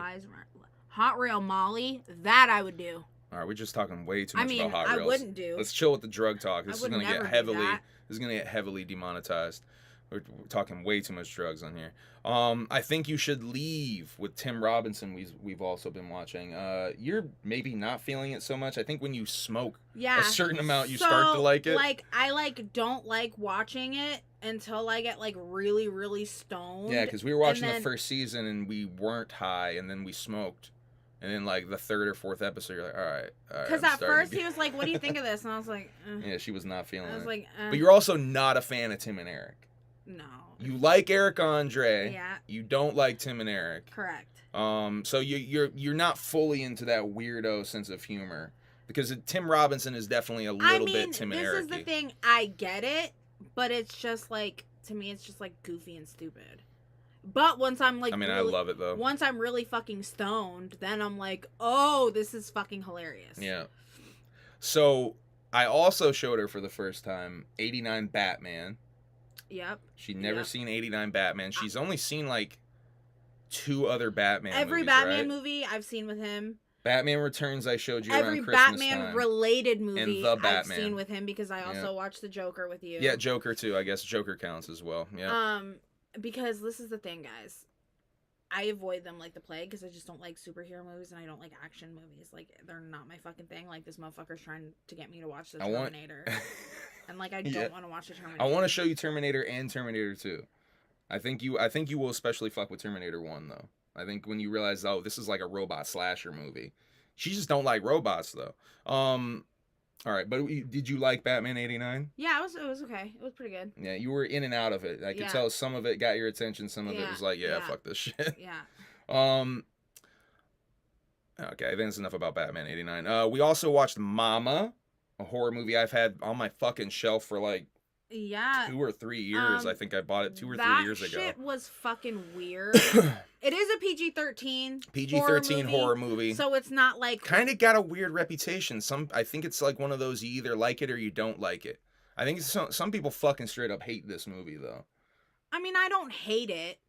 Hot rail Molly, that I would do. All right, we're just talking way too much I mean, about Hot I Reels. wouldn't do. Let's chill with the drug talk. This is would gonna never get do heavily. that. This is gonna get heavily demonetized. We're talking way too much drugs on here. I think you should leave with Tim Robinson. We've also been watching. You're maybe not feeling it so much. I think when you smoke a certain amount, you start to like it. Like I don't like watching it until I get like really, really stoned. Yeah, because we were watching the first season and we weren't high, and then we smoked. And then, like, the third or fourth episode, you're like, all right. Because at first he was like, what do you think of this? And I was like, yeah, she was not feeling it. I was like, But you're also not a fan of Tim and Eric. No. You like Eric Andre. Yeah. You don't like Tim and Eric. Correct. So you're not fully into that weirdo sense of humor. Because Tim Robinson is definitely a little bit Tim and Eric. This is the thing. I get it, but it's just like, to me, it's just like goofy and stupid. But once I'm like, I love it though. Once I'm really fucking stoned, then I'm like, oh, this is fucking hilarious. Yeah. So I also showed her for the first time 89 Batman. Yep. She'd never seen 89 Batman. She's only seen like 2 other Batman Every movies, Batman right? movie I've seen with him. Batman Returns I showed you Every around Christmas Batman time. related movie And The I've Batman. seen with him because I also watched The Joker with you. Yeah, Joker too. I guess Joker counts as well. Yeah. Because this is the thing, guys. I avoid them like the plague because I just don't like superhero movies and I don't like action movies. Like, they're not my fucking thing. Like, this motherfucker's trying to get me to watch The Terminator. And, like, I don't want to watch The Terminator. I want to show you Terminator and Terminator 2. I think you will especially fuck with Terminator 1, though. I think when you realize, oh, this is like a robot slasher movie. She just don't like robots, though. All right, but did you like Batman 89? Yeah, it was okay. It was pretty good. Yeah, you were in and out of it. I could tell some of it got your attention. Some of it was like, fuck this shit. Yeah. Okay, I think that's enough about Batman 89. We also watched Mama, a horror movie I've had on my fucking shelf for like 2 or 3 years. I think I bought it 2 or 3 years ago. That shit was fucking weird. It is a PG-13 PG-13 horror movie. So it's not like... Kind of got a weird reputation. I think it's like one of those, you either like it or you don't like it. I think some people fucking straight up hate this movie, though. I mean, I don't hate it.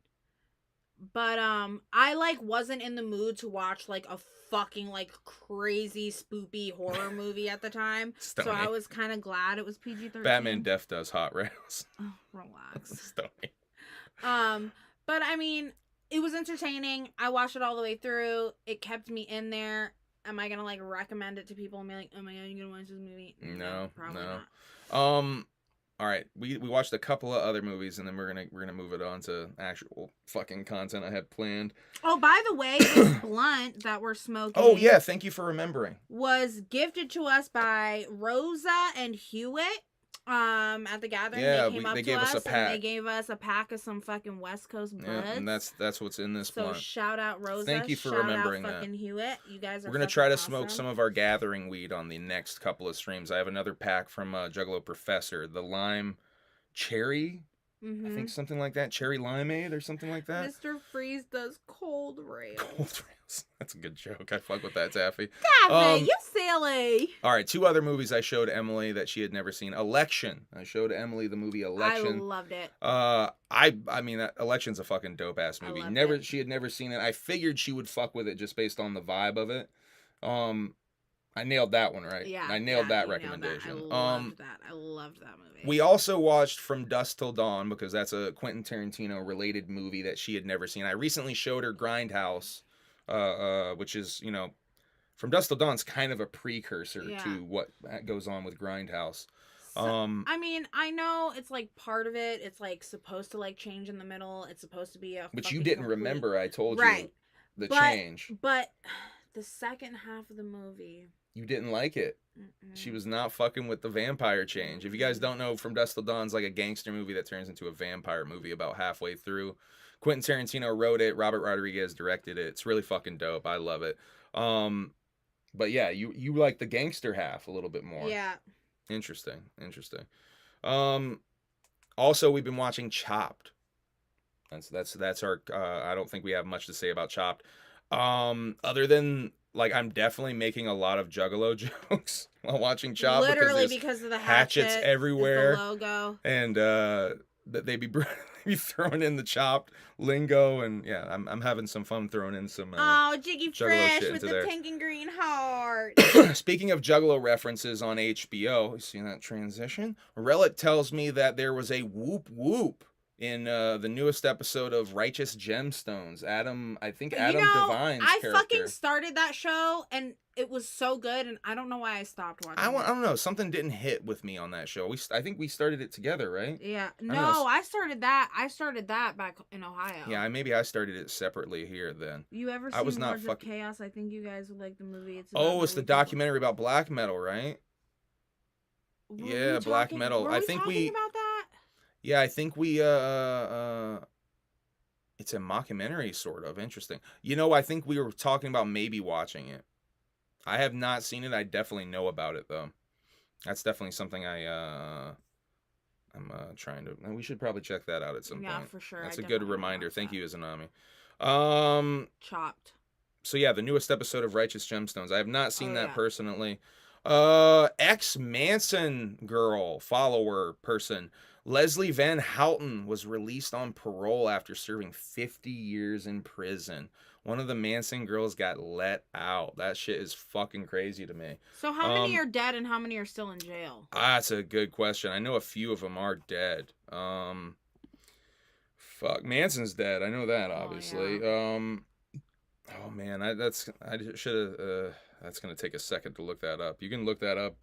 But, I, like, wasn't in the mood to watch, like, a fucking, like, crazy, spoopy horror movie at the time. Stoney. So I was kind of glad it was PG-13. Batman Death does hot rails. Oh, relax. Stoney. But, I mean... It was entertaining. I watched it all the way through. It kept me in there. Am I gonna like recommend it to people and be like, oh my god, you gonna watch this movie? No, probably no. not. All right. We watched a couple of other movies and then we're gonna move it on to actual fucking content I had planned. Oh, by the way, this blunt that we're smoking. Oh yeah, thank you for remembering. Was gifted to us by Rosa and Hewitt. At the gathering, yeah, they came up they to gave us a pack. and they gave us a pack of some fucking West Coast buds. Yeah, and that's what's in this blunt. So shout out Rosa. Thank you for shout remembering out fucking Hewitt. You guys are. We're gonna try to smoke some of our gathering weed on the next couple of streams. I have another pack from Juggalo Professor, the lime cherry. I think something like that. Cherry limeade or something like that. Mr. Freeze does cold rails. Cold rails. That's a good joke. I fuck with that, Taffy. Taffy, you silly. All right, 2 other movies I showed Emily that she had never seen. Election. I showed Emily the movie Election. I loved it. I mean, Election's a fucking dope ass movie. She had never seen it. I figured she would fuck with it just based on the vibe of it. I nailed that one, right? Yeah. I nailed that recommendation. Nailed that. I loved that movie. We also watched From Dusk Till Dawn because that's a Quentin Tarantino related movie that she had never seen. I recently showed her Grindhouse, which is, From Dusk Till Dawn's kind of a precursor to what goes on with Grindhouse. I mean, I know it's like part of it. It's like supposed to like change in the middle. It's supposed to be a. But you didn't remember. I told you the change. But the second half of the movie. You didn't like it. She was not fucking with the vampire change. If you guys don't know, From Dusk Till Dawn's like a gangster movie that turns into a vampire movie about halfway through. Quentin Tarantino wrote it. Robert Rodriguez directed it. It's really fucking dope. I love it. But yeah, you like the gangster half a little bit more. Yeah. Interesting. Also, we've been watching Chopped. That's our. I don't think we have much to say about Chopped. Other than. Like, I'm definitely making a lot of Juggalo jokes while watching Chopped. Literally because of the hatchets everywhere. the logo. And they be be throwing in the chopped lingo, and yeah, I'm having some fun throwing in some Jiggy Juggalo Fresh shit with into the there. pink and green heart. Speaking of Juggalo references on HBO, you see that transition? Relic tells me that there was a whoop whoop in the newest episode of Righteous Gemstones. I think Adam Devine's I character. fucking started that show and it was so good, and I don't know why I stopped watching. I don't know. Something didn't hit with me on that show. I think we started it together, right? Yeah. No, I started that. I started that back in Ohio. Yeah, maybe I started it separately here then. You ever seen Lords of Chaos? I think you guys would like the movie. It's the documentary about black metal, right? Yeah, black metal. I think we about that. Yeah, I think we it's a mockumentary sort of. Interesting. I think we were talking about maybe watching it. I have not seen it. I definitely know about it though. That's definitely something I'm trying to. We should probably check that out at some point. Yeah, for sure. That's a good reminder. Thank you, Izanami. Chopped. So yeah, the newest episode of Righteous Gemstones. I have not seen that personally. Ex-Manson girl follower person Leslie Van Houten was released on parole after serving 50 years in prison. One of the Manson girls got let out. That shit is fucking crazy to me. So how many are dead and how many are still in jail? That's a good question. I know a few of them are dead. Fuck, Manson's dead. I know that, obviously. Yeah. Oh man, that's gonna take a second to look that up. You can look that up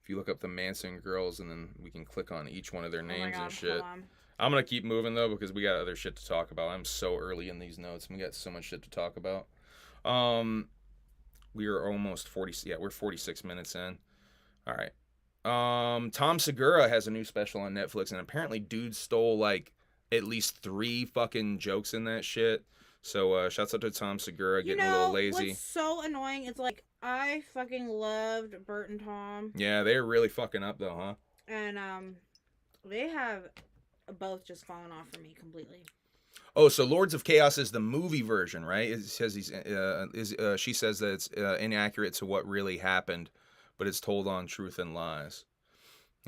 if you look up the Manson girls, and then we can click on each one of their names and shit. I'm gonna keep moving though because we got other shit to talk about. I'm so early in these notes. We got so much shit to talk about. We are almost 40. Yeah, we're 46 minutes in. All right. Tom Segura has a new special on Netflix, and apparently, dude stole like at least 3 fucking jokes in that shit. So shouts out to Tom Segura getting a little lazy. What's so annoying? It's like I fucking loved Bert and Tom. Yeah, they're really fucking up though, huh? And they have both just fallen off for me completely. Oh, so Lords of Chaos is the movie version, right? It says she says that it's inaccurate to what really happened, but it's told on Truth and Lies.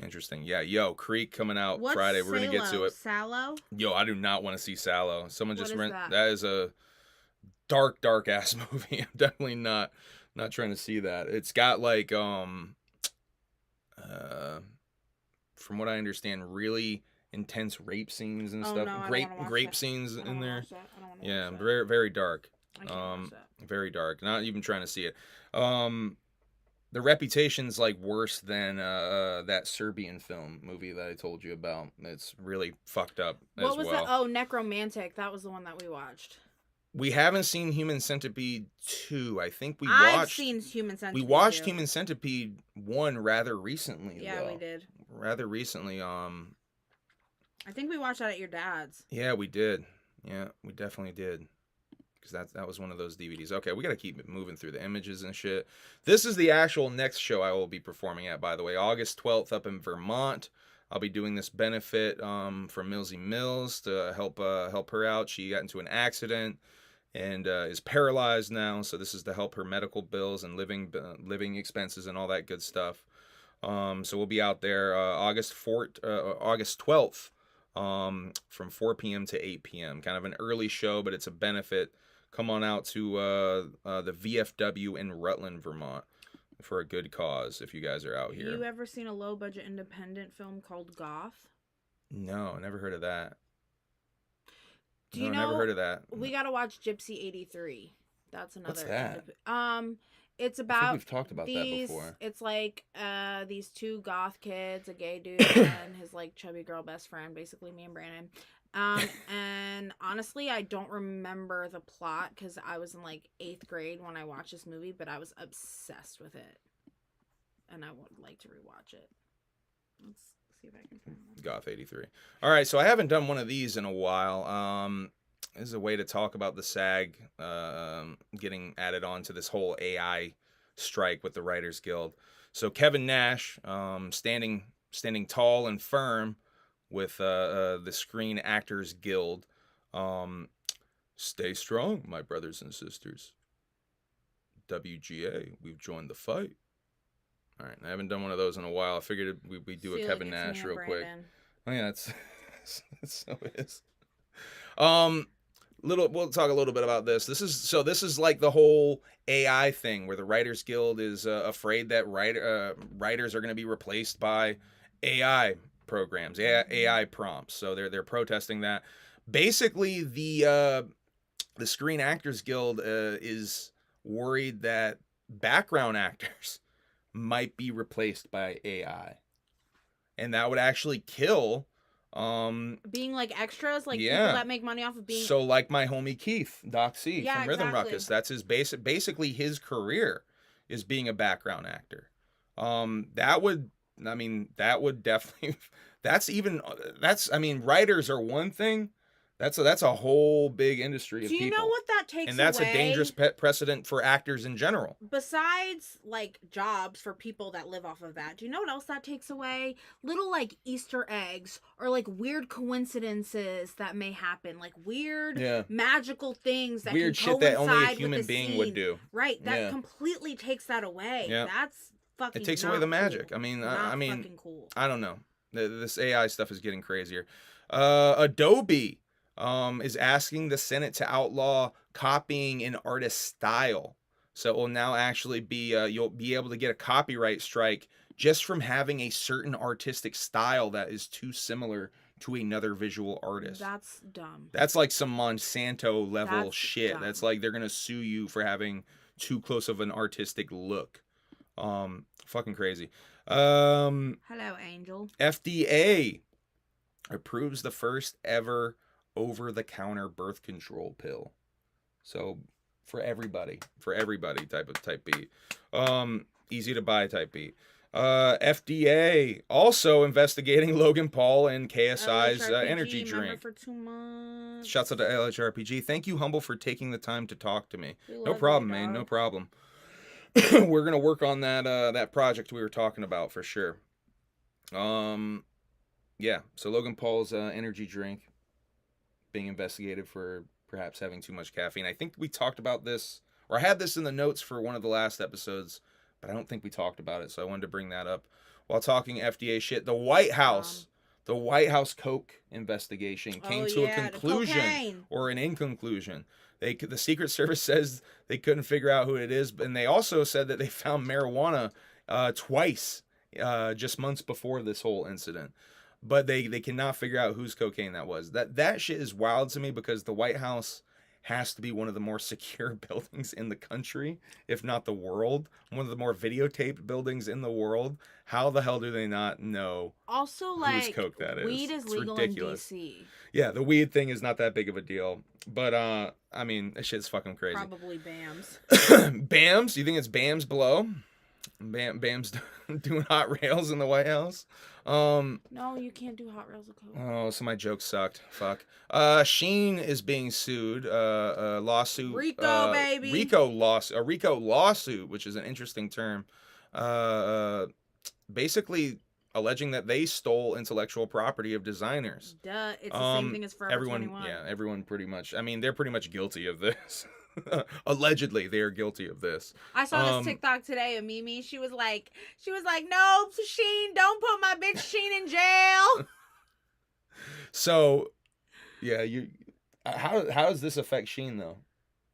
Interesting. Yeah, Creek coming out Friday. We're going to get to it. Sallow? Yo, I do not want to see Sallow. Someone just rent that? That is a dark ass movie. I'm definitely not trying to see that. It's got like from what I understand, really intense rape scenes and stuff. No, grape scenes in there. Yeah, very, very dark. Very dark. Not even trying to see it. The reputation's like worse than that Serbian film movie that I told you about. It's really fucked up as well. What was that? Oh, Necromantic. That was the one that we watched. We haven't seen Human Centipede 2. I think I've seen Human Centipede. We watched Human Centipede 1 rather recently. Yeah, we did. Rather recently. I think we watched that at your dad's. Yeah, we did. Yeah, we definitely did. Because that was one of those DVDs. Okay, we got to keep moving through the images and shit. This is the actual next show I will be performing at, by the way. August 12th up in Vermont. I'll be doing this benefit from Millsy Mills to help her out. She got into an accident and is paralyzed now. So this is to help her medical bills and living expenses and all that good stuff. So we'll be out there August 12th from 4 p.m. to 8 p.m. Kind of an early show, but it's a benefit. Come on out to the VFW in Rutland, Vermont for a good cause if you guys are out here. You ever seen a low-budget independent film called Goth? No, never heard of that. Do you know? Never heard of that. We got to watch Gypsy 83. That's another. What's that? It's about. I think we've talked about that before. It's like these 2 goth kids, a gay dude and his like chubby girl best friend, basically me and Brandon. And honestly, I don't remember the plot because I was in like 8th grade when I watched this movie, but I was obsessed with it, and I would like to rewatch it. Let's see if I can find one. Goth 83. All right, so I haven't done one of these in a while. This is a way to talk about the SAG getting added on to this whole AI strike with the Writers Guild. So Kevin Nash, standing tall and firm with the Screen Actors Guild. Stay strong, my brothers and sisters. WGA, we've joined the fight. All right, I haven't done one of those in a while. I figured we'd do a Kevin Nash real quick. Oh yeah, that's It so is. We'll talk a little bit about this. This is like the whole AI thing where the Writers Guild is afraid that writers are going to be replaced by AI programs, AI prompts. So they're protesting that. Basically, the Screen Actors Guild is worried that background actors might be replaced by AI, and that would actually kill being like extras, like yeah, people that make money off of being. So like my homie Keith, Doc C Yeah, from Rhythm exactly. Ruckus, that's his basically his career is being a background actor. That would definitely writers are one thing. That's a whole big industry of people. Do you know what that takes away? And that's a dangerous precedent for actors in general. Besides, like, jobs for people that live off of that, do you know what else that takes away? Little, like, Easter eggs or, like, weird coincidences that may happen. Like, weird, magical things that weird can shit that only a human being scene. would do. Right. That completely takes that away. Yeah. That's fucking It takes away the magic. Cool. I mean, fucking cool. I don't know. This AI stuff is getting crazier. Adobe is asking the Senate to outlaw copying an artist's style. So it will now actually be, you'll be able to get a copyright strike just from having a certain artistic style that is too similar to another visual artist. That's dumb. That's like some Monsanto level shit. Dumb. That's like they're going to sue you for having too close of an artistic look. Fucking crazy. Hello, Angel. FDA approves the first ever over-the-counter birth control pill. So for everybody type B. Easy to buy type B. FDA also investigating Logan Paul and KSI's energy drink. For 2 months. Shouts out to LHRPG. Thank you, Humble, for taking the time to talk to me. No problem, man. No problem. We're gonna work on that project we were talking about for sure. Yeah. So Logan Paul's energy drink being investigated for perhaps having too much caffeine. I think we talked about this, or I had this in the notes for one of the last episodes, but I don't think we talked about it, so I wanted to bring that up while talking FDA shit. The White House Coke investigation came to a conclusion or an inconclusion. The Secret Service says they couldn't figure out who it is, and they also said that they found marijuana twice just months before this whole incident. But they cannot figure out whose cocaine that was. That shit is wild to me because the White House has to be one of the more secure buildings in the country, if not the world. One of the more videotaped buildings in the world. How the hell do they not know also, whose coke that is? Weed is legal ridiculous. In DC. Yeah, the weed thing is not that big of a deal. But, I mean, that shit's fucking crazy. Probably BAMs. BAMs? You think it's BAMs below? Bam's doing hot rails in the White House. No, you can't do hot rails of coke. Oh, so my joke sucked. Fuck. Shein is being sued. A lawsuit. RICO, baby. A RICO lawsuit, which is an interesting term. Basically alleging that they stole intellectual property of designers. Duh. It's the same thing as Forever 21. Yeah, everyone pretty much. I mean, they're pretty much guilty of this. Allegedly, they are guilty of this. I saw this TikTok today of Mimi. She was like, no, Shein, don't put my bitch Shein in jail. So, yeah, how does this affect Shein though?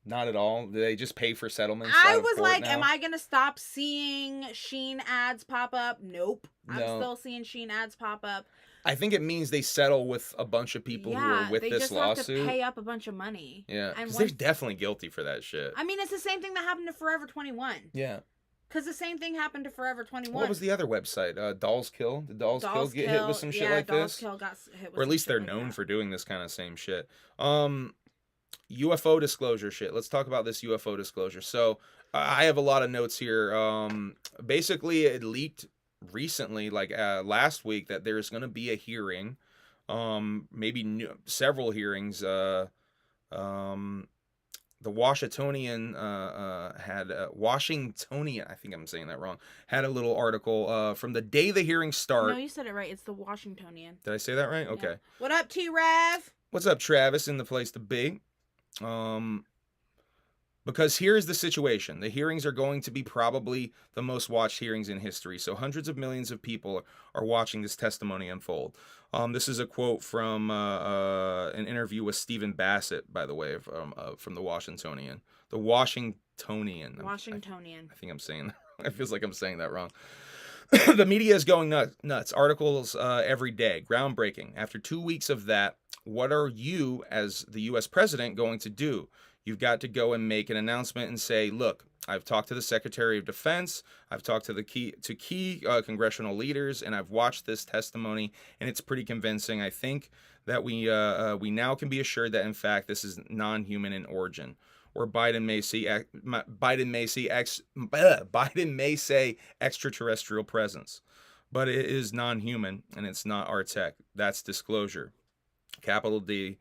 Not at all. Do they just pay for settlements? I was like, am I gonna stop seeing Shein ads pop up? Nope. I'm still seeing Shein ads pop up. I think it means they settle with a bunch of people who are with this lawsuit. They just have to pay up a bunch of money. Yeah, because they're definitely guilty for that shit. I mean, it's the same thing that happened to Forever 21. Yeah. Because the same thing happened to Forever 21. What was the other website? Dolls Kill? Did Dolls Kill get hit with some shit like this? Dolls Kill got hit with or at least they're known for doing this kind of same shit. U.F.O. disclosure shit. Let's talk about this U.F.O. disclosure. So I have a lot of notes here. Basically, it leaked recently, like last week, that there's going to be a hearing. Several hearings. The Washingtonian Washingtonian, I think I'm saying that wrong, had a little article from the day the hearings start. No, you said it right. It's the Washingtonian. Did I say that right? Okay. Yeah. What up, T-Rev? What's up, Travis? In the place to be. Because here's the situation. The hearings are going to be probably the most watched hearings in history. So hundreds of millions of people are watching this testimony unfold. This is a quote from an interview with Stephen Bassett, by the way, from the Washingtonian. The Washingtonian. Washingtonian. I think I'm saying that. It feels like I'm saying that wrong. The media is going nuts. Articles every day. Groundbreaking. After 2 weeks of that, what are you, as the U.S. president, going to do? You've got to go and make an announcement and say, look, I've talked to the Secretary of Defense, I've talked to the key congressional leaders, and I've watched this testimony, and it's pretty convincing. I think that we now can be assured that, in fact, this is non-human in origin. Or Biden may say extraterrestrial presence, but it is non-human, and it's not our tech. That's disclosure. Capital D.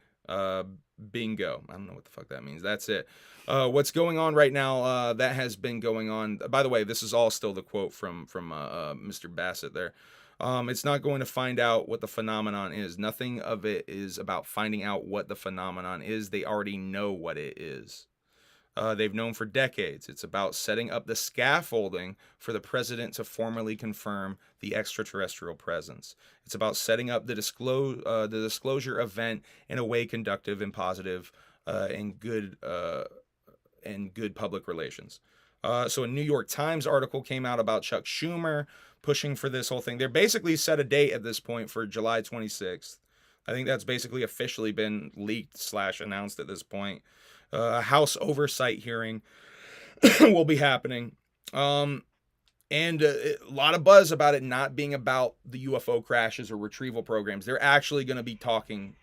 Bingo. I don't know what the fuck that means. That's it. What's going on right now, that has been going on. By the way, this is all still the quote from Mr. Bassett there. It's not going to find out what the phenomenon is. Nothing of it is about finding out what the phenomenon is. They already know what it is. They've known for decades. It's about setting up the scaffolding for the president to formally confirm the extraterrestrial presence. It's about setting up the disclosure event in a way conductive and positive and good public relations. So a New York Times article came out about Chuck Schumer pushing for this whole thing. They're basically set a date at this point for July 26th. I think that's basically officially been leaked / announced at this point. A House oversight hearing will be happening. And a lot of buzz about it not being about the UFO crashes or retrieval programs. They're actually going to be talking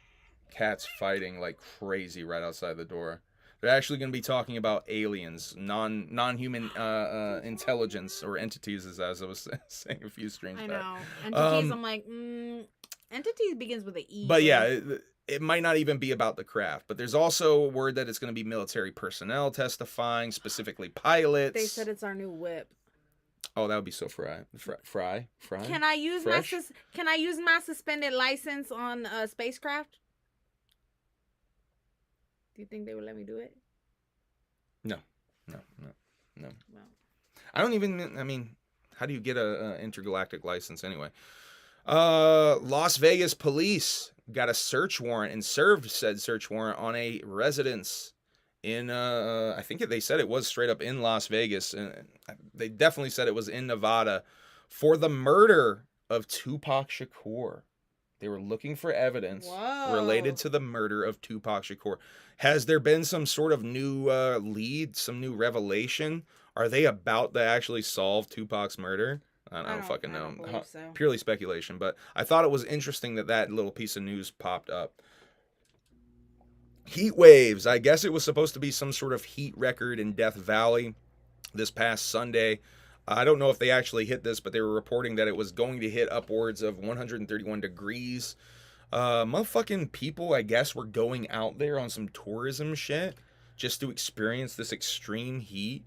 cats fighting like crazy right outside the door. They're actually going to be talking about aliens, non-human intelligence or entities, as I was saying a few streams back. I know. Entities, I'm like, entities begins with an E. But yeah, it might not even be about the craft. But there's also a word that it's going to be military personnel testifying, specifically pilots. They said it's our new whip. Oh, that would be so fry. Can I use my suspended license on a spacecraft? Do you think they would let me do it? No. Well, I don't even. I mean, how do you get a intergalactic license anyway? Las Vegas police got a search warrant and served said search warrant on a residence in I think they said it was straight up in Las Vegas, and they definitely said it was in Nevada for the murder of Tupac Shakur. They were looking for evidence related to the murder of Tupac Shakur. Has there been some sort of new lead, some new revelation? Are they about to actually solve Tupac's murder? I don't fucking know. So. Purely speculation, but I thought it was interesting that little piece of news popped up. Heat waves. I guess it was supposed to be some sort of heat record in Death Valley this past Sunday. I don't know if they actually hit this, but they were reporting that it was going to hit upwards of 131 degrees. Motherfucking people, I guess, were going out there on some tourism shit just to experience this extreme heat.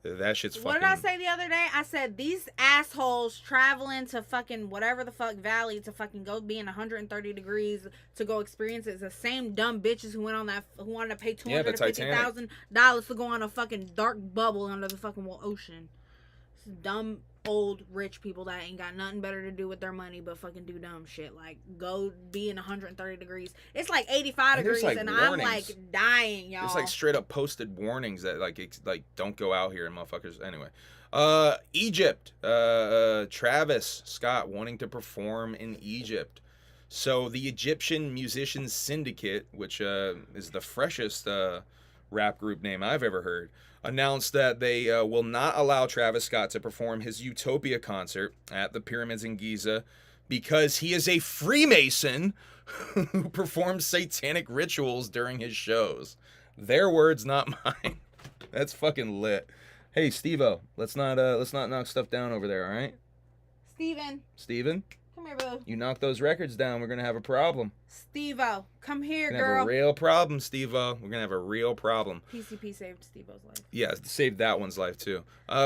That shit's fucking... What did I say the other day? I said these assholes traveling to fucking whatever the fuck valley to fucking go be in 130 degrees to go experience it. It's the same dumb bitches who wanted to pay $250,000 to go on a fucking dark bubble under the fucking ocean. It's dumb old rich people that ain't got nothing better to do with their money but fucking do dumb shit. Like, go be in 130 degrees. It's like 85 degrees and warnings. I'm like dying, y'all. It's like straight up posted warnings that like don't go out here and motherfuckers. Anyway, Egypt, Travis Scott wanting to perform in Egypt. So the Egyptian Musicians Syndicate, which is the freshest rap group name I've ever heard, announced that they will not allow Travis Scott to perform his Utopia concert at the pyramids in Giza because he is a Freemason who performs satanic rituals during his shows. Their words, not mine. That's fucking lit. Hey, Steve-O, let's not knock stuff down over there, all right? Steven? Come here, boo. You knock those records down, we're going to have a problem. Steve-O, come here, girl. We're going to girl. have a real problem, Steve-O. We're going to have a real problem. P.C.P saved Steve-O's life. Yeah, saved that one's life, too.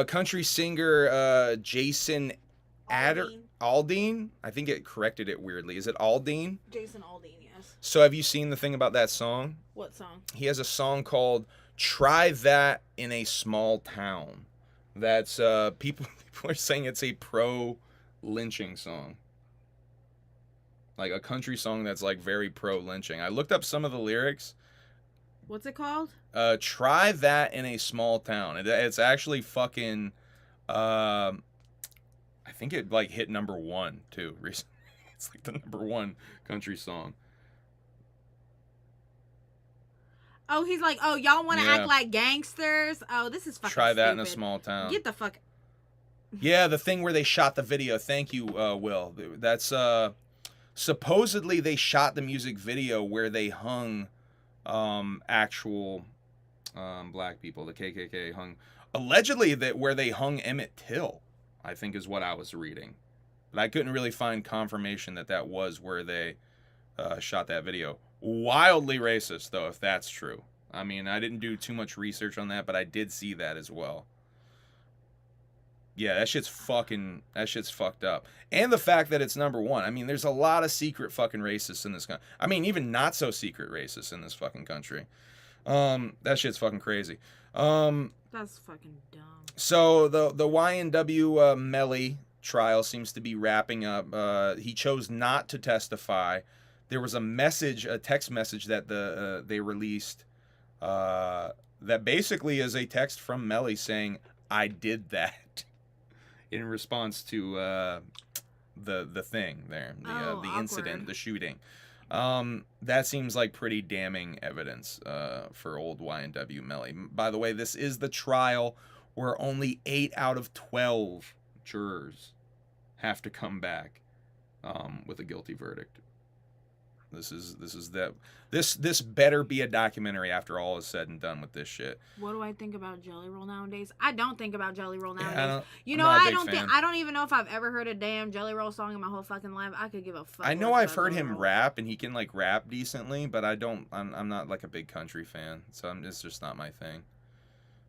Country singer Jason Aldean? I think it corrected it weirdly. Is it Aldean? Jason Aldean, yes. So have you seen the thing about that song? What song? He has a song called Try that in a small town. That's people are saying it's a pro lynching song. Like a country song that's like very pro lynching. I looked up some of the lyrics. What's it called? Try that in a small town. It's actually fucking I think it like hit #1 too recently. It's like the #1 country song. Oh, he's like, oh, y'all want to act like gangsters? Oh, this is fucking Try that stupid. in a small town. Get the fuck... Yeah, the thing where they shot the video. Thank you, Will. That's, supposedly they shot the music video where they hung, actual, black people. The KKK hung... Allegedly, where they hung Emmett Till, I think is what I was reading. But I couldn't really find confirmation that was where they, shot that video. Wildly racist, though, if that's true. I mean, I didn't do too much research on that, but I did see that as well. Yeah, that shit's fucked up. And the fact that it's #1. I mean, there's a lot of secret fucking racists in this country. I mean, even not so secret racists in this fucking country. That shit's fucking crazy. That's fucking dumb. So the YNW Melly trial seems to be wrapping up. He chose not to testify. There was a text message that they released that basically is a text from Melly saying, "I did that," in response to the thing there, the incident, the shooting. That seems like pretty damning evidence for old YNW Melly. By the way, this is the trial where only 8 out of 12 jurors have to come back with a guilty verdict. This better be a documentary after all is said and done with this shit. What do I think about Jelly Roll nowadays? I don't think about Jelly Roll nowadays. Yeah, I don't even know if I've ever heard a damn Jelly Roll song in my whole fucking life. I could give a fuck. I know I've heard him rap, and he can like rap decently, but I'm not like a big country fan, so it's just not my thing.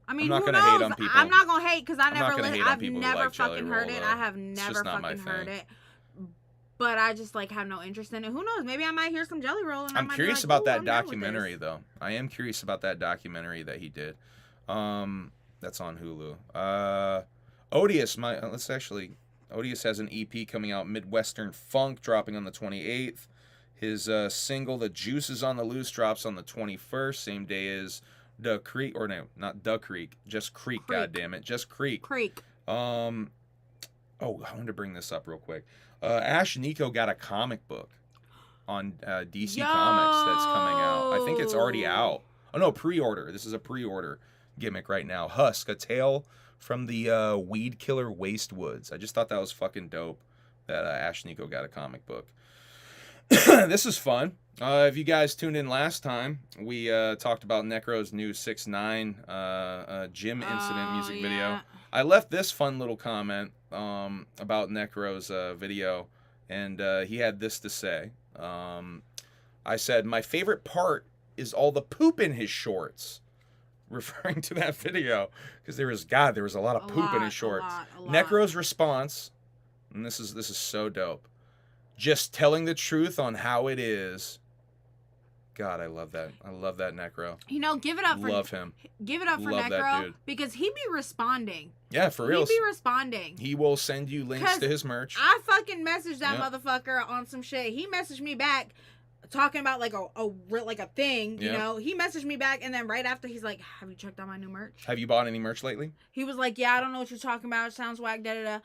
I mean, I'm not who gonna knows? hate on people. I'm not gonna hate because I've never like fucking heard it. Though. I have never fucking heard it. But I just like have no interest in it. Who knows? Maybe I might hear some Jelly Roll. And I'm curious about that documentary, though. I am curious about that documentary that he did. That's on Hulu. Odious, Odious has an EP coming out, Midwestern Funk, dropping on the 28th. His single, The Juice Is on the Loose, drops on the 21st, same day as Duck Creek, or no, not Duck Creek, just Creek. Goddammit, just Creek. I wanted to bring this up real quick. Ash Nico got a comic book on DC Comics that's coming out. I think it's already out. Oh no, pre-order. This is a pre-order gimmick right now. Husk, a tale from the weed killer Waste Woods. I just thought that was fucking dope that Ash Nico got a comic book. This is fun. If you guys tuned in last time, we talked about Necro's new 6ix9ine gym incident music video. I left this fun little comment about Necro's video, and he had this to say. I said, "My favorite part is all the poop in his shorts," referring to that video, because there was a lot of poop in his shorts. A lot. Necro's response, and this is so dope. "Just telling the truth on how it is." God, I love that. I love that Necro. You know, give it up for him. Give it up for Necro, because he be responding. Yeah, for real. He be responding. He will send you links to his merch. I fucking messaged that motherfucker on some shit. He messaged me back talking about like a thing, you know. He messaged me back, and then right after he's like, "Have you checked out my new merch? Have you bought any merch lately?" He was like, "Yeah, I don't know what you're talking about. It sounds whack, da da da."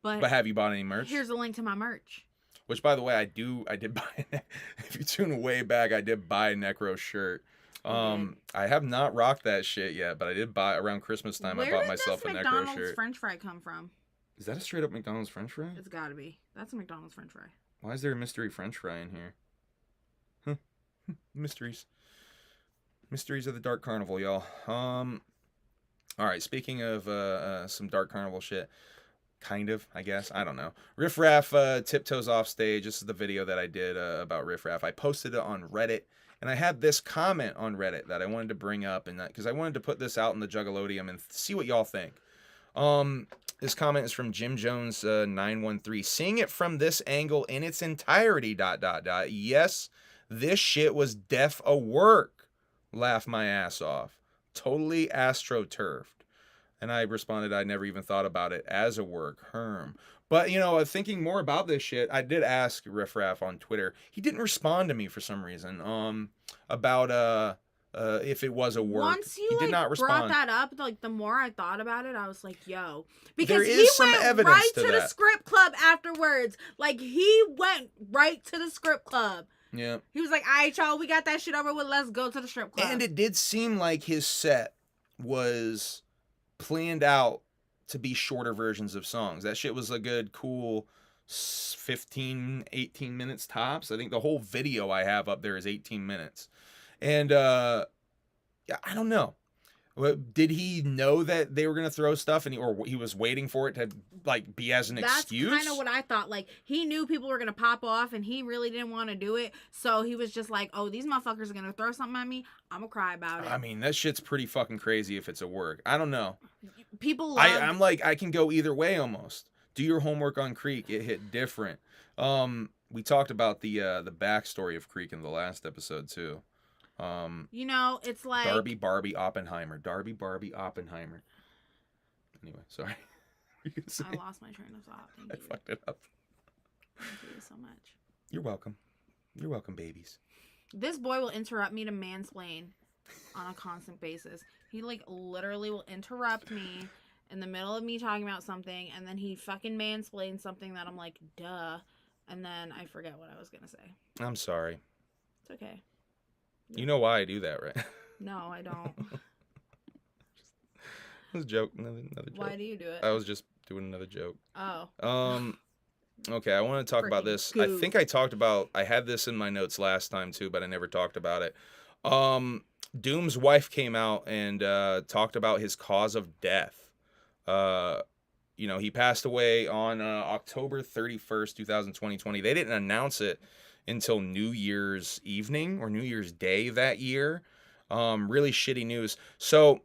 But have you bought any merch? Here's a link to my merch. Which, by the way, I did buy. If you tune way back, I did buy a Necro shirt. I have not rocked that shit yet, but I did buy around Christmas time. I bought myself a Necro shirt. Where did this McDonald's French fry come from? Is that a straight up McDonald's French fry? It's gotta be. That's a McDonald's French fry. Why is there a mystery French fry in here? Huh. Mysteries of the Dark Carnival, y'all. All right. Speaking of some Dark Carnival shit. Kind of, I guess. I don't know. Riff Raff tiptoes off stage. This is the video that I did about Riff Raff. I posted it on Reddit, and I had this comment on Reddit that I wanted to bring up, and because I wanted to put this out in the JuggalOhio and see what y'all think. This comment is from Jim Jones 913. "Seeing it from this angle in its entirety, ... Yes, this shit was def a work. Laugh my ass off. totally astroturfed. And I responded, I never even thought about it as a work. Herm. But, you know, thinking more about this shit, I did ask Riff Raff on Twitter. He didn't respond to me for some reason. About if it was a work. Once you he did not brought respond. that up, like the more I thought about it, I was like, yo, because There he is some went evidence right to to the that. script club afterwards. Like he went right to the script club. Yeah. He was like, all right, y'all, we got that shit over with. Let's go to the strip club. And it did seem like his set was planned out to be shorter versions of songs. That shit was a good, cool 15, 18 minutes tops. I think the whole video I have up there is 18 minutes. And yeah, I don't know. Did he know that they were gonna throw stuff, and he was waiting for it to like be as an excuse? That's kind of what I thought. Like he knew people were gonna pop off, and he really didn't want to do it. So he was just like, "Oh, these motherfuckers are gonna throw something at me. I'm gonna cry about it." I mean, that shit's pretty fucking crazy if it's a work. I don't know. People love... I'm like, I can go either way almost. Do your homework on Creek. It hit different. We talked about the backstory of Creek in the last episode too. You know, it's like Darby, Barbie, Oppenheimer. Darby, Barbie, Oppenheimer. Anyway, sorry. I lost my train of thought. Thank you. I fucked it up. Thank you so much. You're welcome. You're welcome, babies. This boy will interrupt me to mansplain on a constant basis. He like literally will interrupt me in the middle of me talking about something, and then he fucking mansplains something that I'm like, duh, and then I forget what I was gonna say. I'm sorry. It's okay. You know why I do that, right? No, I don't. It was a joke. Another joke. Why do you do it? I was just doing another joke. Oh. Okay, I want to talk about this. Freaking I think I had this in my notes last time too, but I never talked about it. Doom's wife came out and talked about his cause of death. You know, he passed away on October 31st, 2020. They didn't announce it until New Year's evening or New Year's Day that year. Really shitty news. So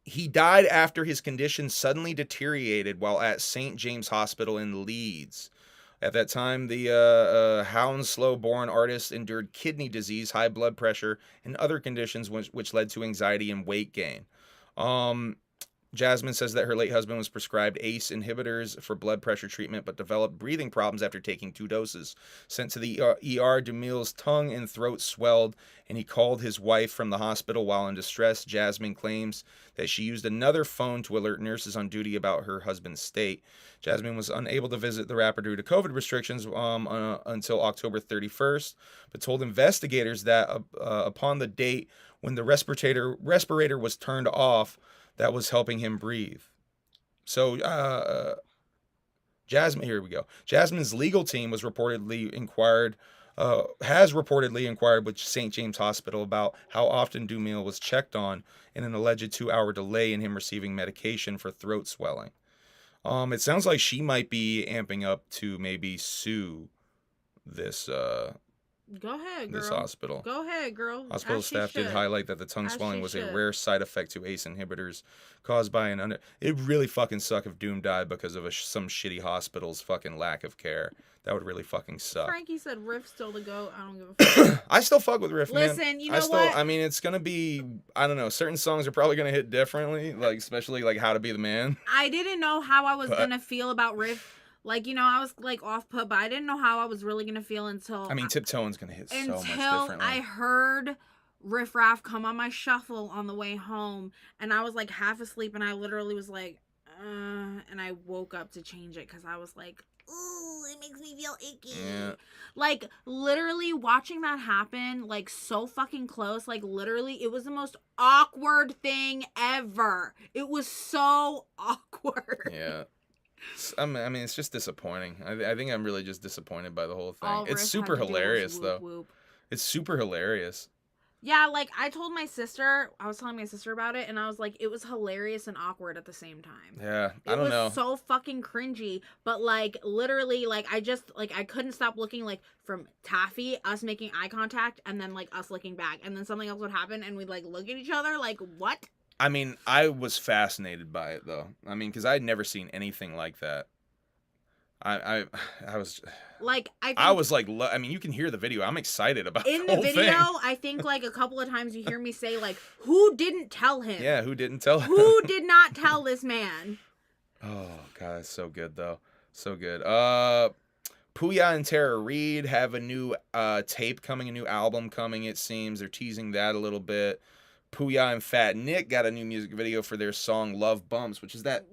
he died after his condition suddenly deteriorated while at St. James Hospital in Leeds. At that time, the Hounslow-born artist endured kidney disease, high blood pressure, and other conditions which led to anxiety and weight gain. Jasmine says that her late husband was prescribed ACE inhibitors for blood pressure treatment, but developed breathing problems after taking 2 doses. Sent to the ER, DeMille's tongue and throat swelled, and he called his wife from the hospital while in distress. Jasmine claims that she used another phone to alert nurses on duty about her husband's state. Jasmine was unable to visit the rapper due to COVID restrictions until October 31st, but told investigators that upon the date when the respirator was turned off, that was helping him breathe. So, here we go. Jasmine's legal team has reportedly inquired with St. James Hospital about how often DeMille was checked on and an alleged 2-hour delay in him receiving medication for throat swelling. It sounds like she might be amping up to maybe sue this Go ahead, girl. this hospital. Go ahead, girl. Hospital staff did highlight that the tongue swelling was a rare side effect to ACE inhibitors caused by It really fucking suck if Doom died because of some shitty hospital's fucking lack of care. That would really fucking suck. Frankie said Riff's still the GOAT. I don't give a fuck. I still fuck with Riff, man. Listen, you know what? I mean, it's gonna be, I don't know, certain songs are probably gonna hit differently, like especially like How to Be the Man. I didn't know how I was gonna feel about Riff. Like, you know, I was like off put, but I didn't know how I was really gonna feel until Tiptoeing's gonna hit so much differently. I heard Riff Raff come on my shuffle on the way home, and I was like half asleep, and I literally was like, and I woke up to change it because I was like, ooh, it makes me feel icky. Yeah. Like, literally watching that happen, like, so fucking close, like, literally, it was the most awkward thing ever. It was so awkward. Yeah. I mean, it's just disappointing. I think I'm really just disappointed by the whole thing. It's super hilarious, though. Whoop. It's super hilarious. Yeah, like, I was telling my sister about it, and I was like, it was hilarious and awkward at the same time. Yeah, I don't know. It was so fucking cringy, but, like, literally, like, I couldn't stop looking, like, from Taffy, us making eye contact, and then, like, us looking back, and then something else would happen, and we'd, like, look at each other, like, what? I mean, I was fascinated by it, though. I mean, because I had never seen anything like that. I was Like, I was like, I mean, you can hear the video. I'm excited about in the the whole video, thing. I think like a couple of times you hear me say like, who didn't tell him? Yeah, who didn't tell him? Who did not tell this man? Oh god, it's so good though. So good. Puya and Tara Reid have a new tape coming, a new album coming, it seems. They're teasing that a little bit. Puya and Fat Nick got a new music video for their song Love Bumps, which is that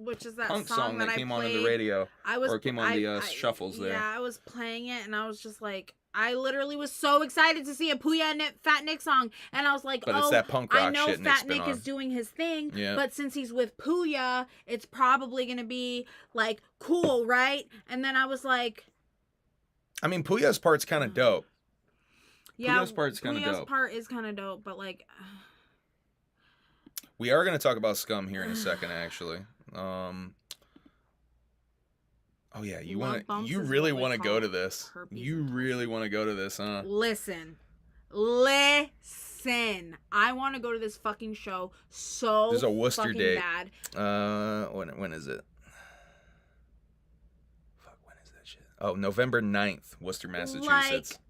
punk song that came on the radio. Or came on the shuffles there. Yeah, I was playing it and I was just like, I literally was so excited to see a Puya and Fat Nick song. And I was like, but it's that punk rock I know shit Fat Nick is doing his thing, but since he's with Puya, it's probably going to be like cool, right? And then I was like, I mean, Puya's part's kind of dope. Yeah, Puya's part's kind of dope. Puya's part is kind of dope, but like... We are going to talk about Scum here in a second, actually. Oh yeah, you really want to go to this. You really want to go to this, huh? Listen. I want to go to this fucking show so There's a Worcester fucking date. bad. When is it? Fuck, when is that shit? Oh, November 9th, Worcester, Massachusetts. Like,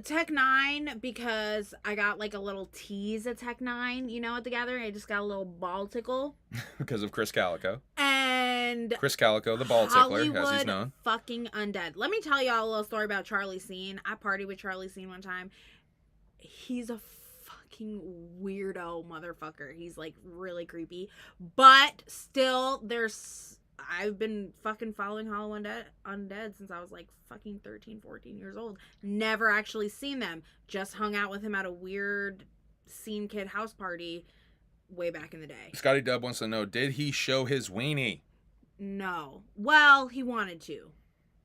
Tech 9, because I got like a little tease at Tech 9, you know, at the gathering. I just got a little ball tickle. Because of Chris Calico. And Chris Calico, the ball tickler, Hollywood as he's known. Fucking Undead. Let me tell y'all a little story about Charlie Scene. I partied with Charlie Scene one time. He's a fucking weirdo motherfucker. He's like really creepy. But still, I've been fucking following Hollow Undead since I was like fucking 13, 14 years old. Never actually seen them. Just hung out with him at a weird Scene Kid house party way back in the day. Scotty Dub wants to know, did he show his weenie? No. Well, he wanted to.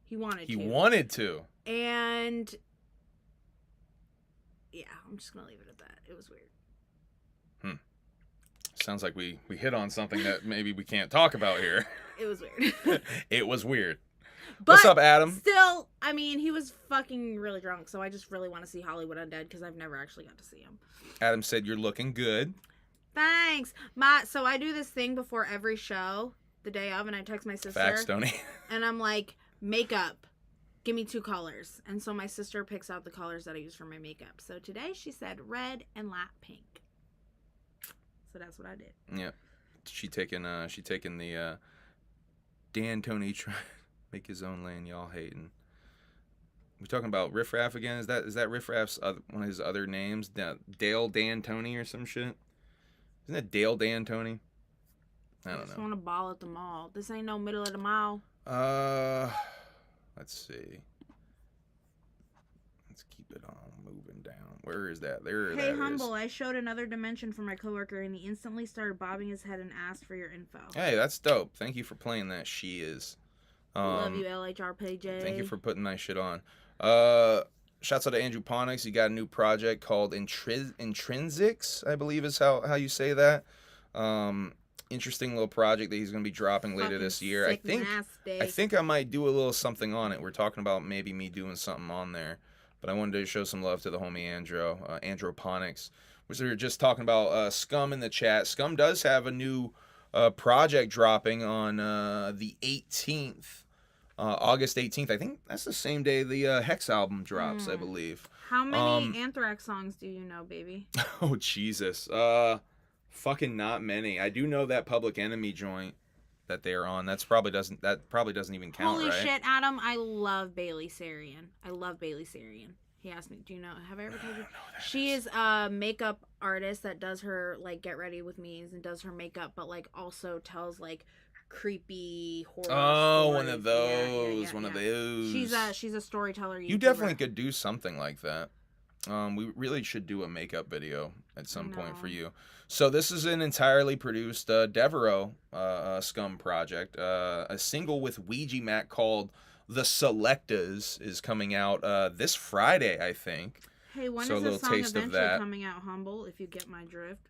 He wanted to. And yeah, I'm just going to leave it at that. It was weird. Sounds like we hit on something that maybe we can't talk about here. It was weird. It was weird. But what's up, Adam? Still, I mean, he was fucking really drunk, so I just really want to see Hollywood Undead because I've never actually got to see him. Adam said you're looking good. Thanks. So I do this thing before every show, the day of, and I text my sister. Facts, Tony. And I'm like, makeup. Give me 2 colors. And so my sister picks out the colors that I use for my makeup. So today she said red and light pink. So that's what I did. Yeah. She taking the Dan Tony trying to make his own lane, y'all hating. We talking about Riff Raff again? Is that Riff Raff's one of his other names? Dale Dan Tony or some shit? Isn't it Dale Dan Tony? I don't know. Just want to ball at the mall. This ain't no middle of the mall. Let's see. Let's keep it on moving down. Where is that? There. Hey, Humble, I showed another dimension for my coworker, and he instantly started bobbing his head and asked for your info. Hey, that's dope. Thank you for playing that. She is. Love you, LHRPJ. Thank you for putting that shit on. Shouts out to Andrew Ponix. He got a new project called Intrinsics, I believe is how you say that. Interesting little project that he's going to be dropping later this year. I think I might do a little something on it. We're talking about maybe me doing something on there. But I wanted to show some love to the homie Androponics. Which we were just talking about Scum in the chat. Scum does have a new project dropping on the 18th. August 18th. I think that's the same day the Hex album drops, I believe. How many Anthrax songs do you know, baby? Oh, Jesus. Fucking not many. I do know that Public Enemy joint that they're on. That probably doesn't even count, Holy right? shit, Adam! I love Bailey Sarian. He asked me, "Do you know? Have I ever told you?" She is a makeup artist that does her like get ready with me's and does her makeup, but like also tells like creepy horror. Oh, stories. one of those. One of those. She's a storyteller. You definitely could do something like that. We really should do a makeup video at some point for you. So this is an entirely produced Devereaux Scum project. A single with OUIJA MACC called The Selectas is coming out this Friday, I think. Hey, when is the song eventually coming out, Humble, if you get my drift?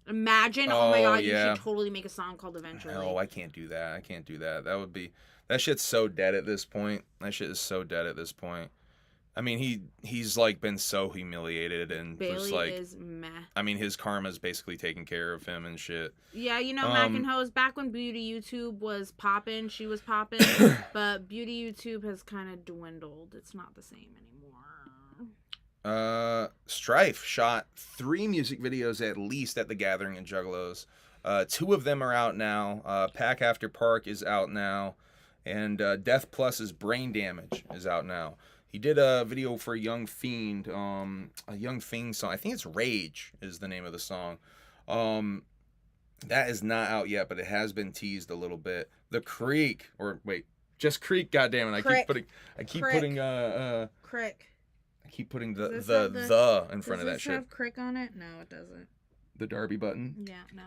Imagine, oh my god, yeah. You should totally make a song called Eventually. No, I can't do that. That shit's so dead at this point. I mean, he's like been so humiliated and Bailey was like, is meh. I mean, his karma's basically taking care of him and shit. Yeah, you know, Mac and Hoes, back when Beauty YouTube was popping, she was popping, but Beauty YouTube has kind of dwindled. It's not the same anymore. Strife shot 3 music videos at least at the Gathering in Juggalos. 2 of them are out now. Pack After Park is out now. And Death Plus's Brain Damage is out now. He did a video for Young Fiend, a Young Fiend song. I think it's Rage is the name of the song. That is not out yet, but it has been teased a little bit. The Creek, or wait, just Creek. Goddamn it! I keep putting Crick. I keep putting the in front of that shit. Does this have Crick on it? No, it doesn't. The Darby button. Yeah, no.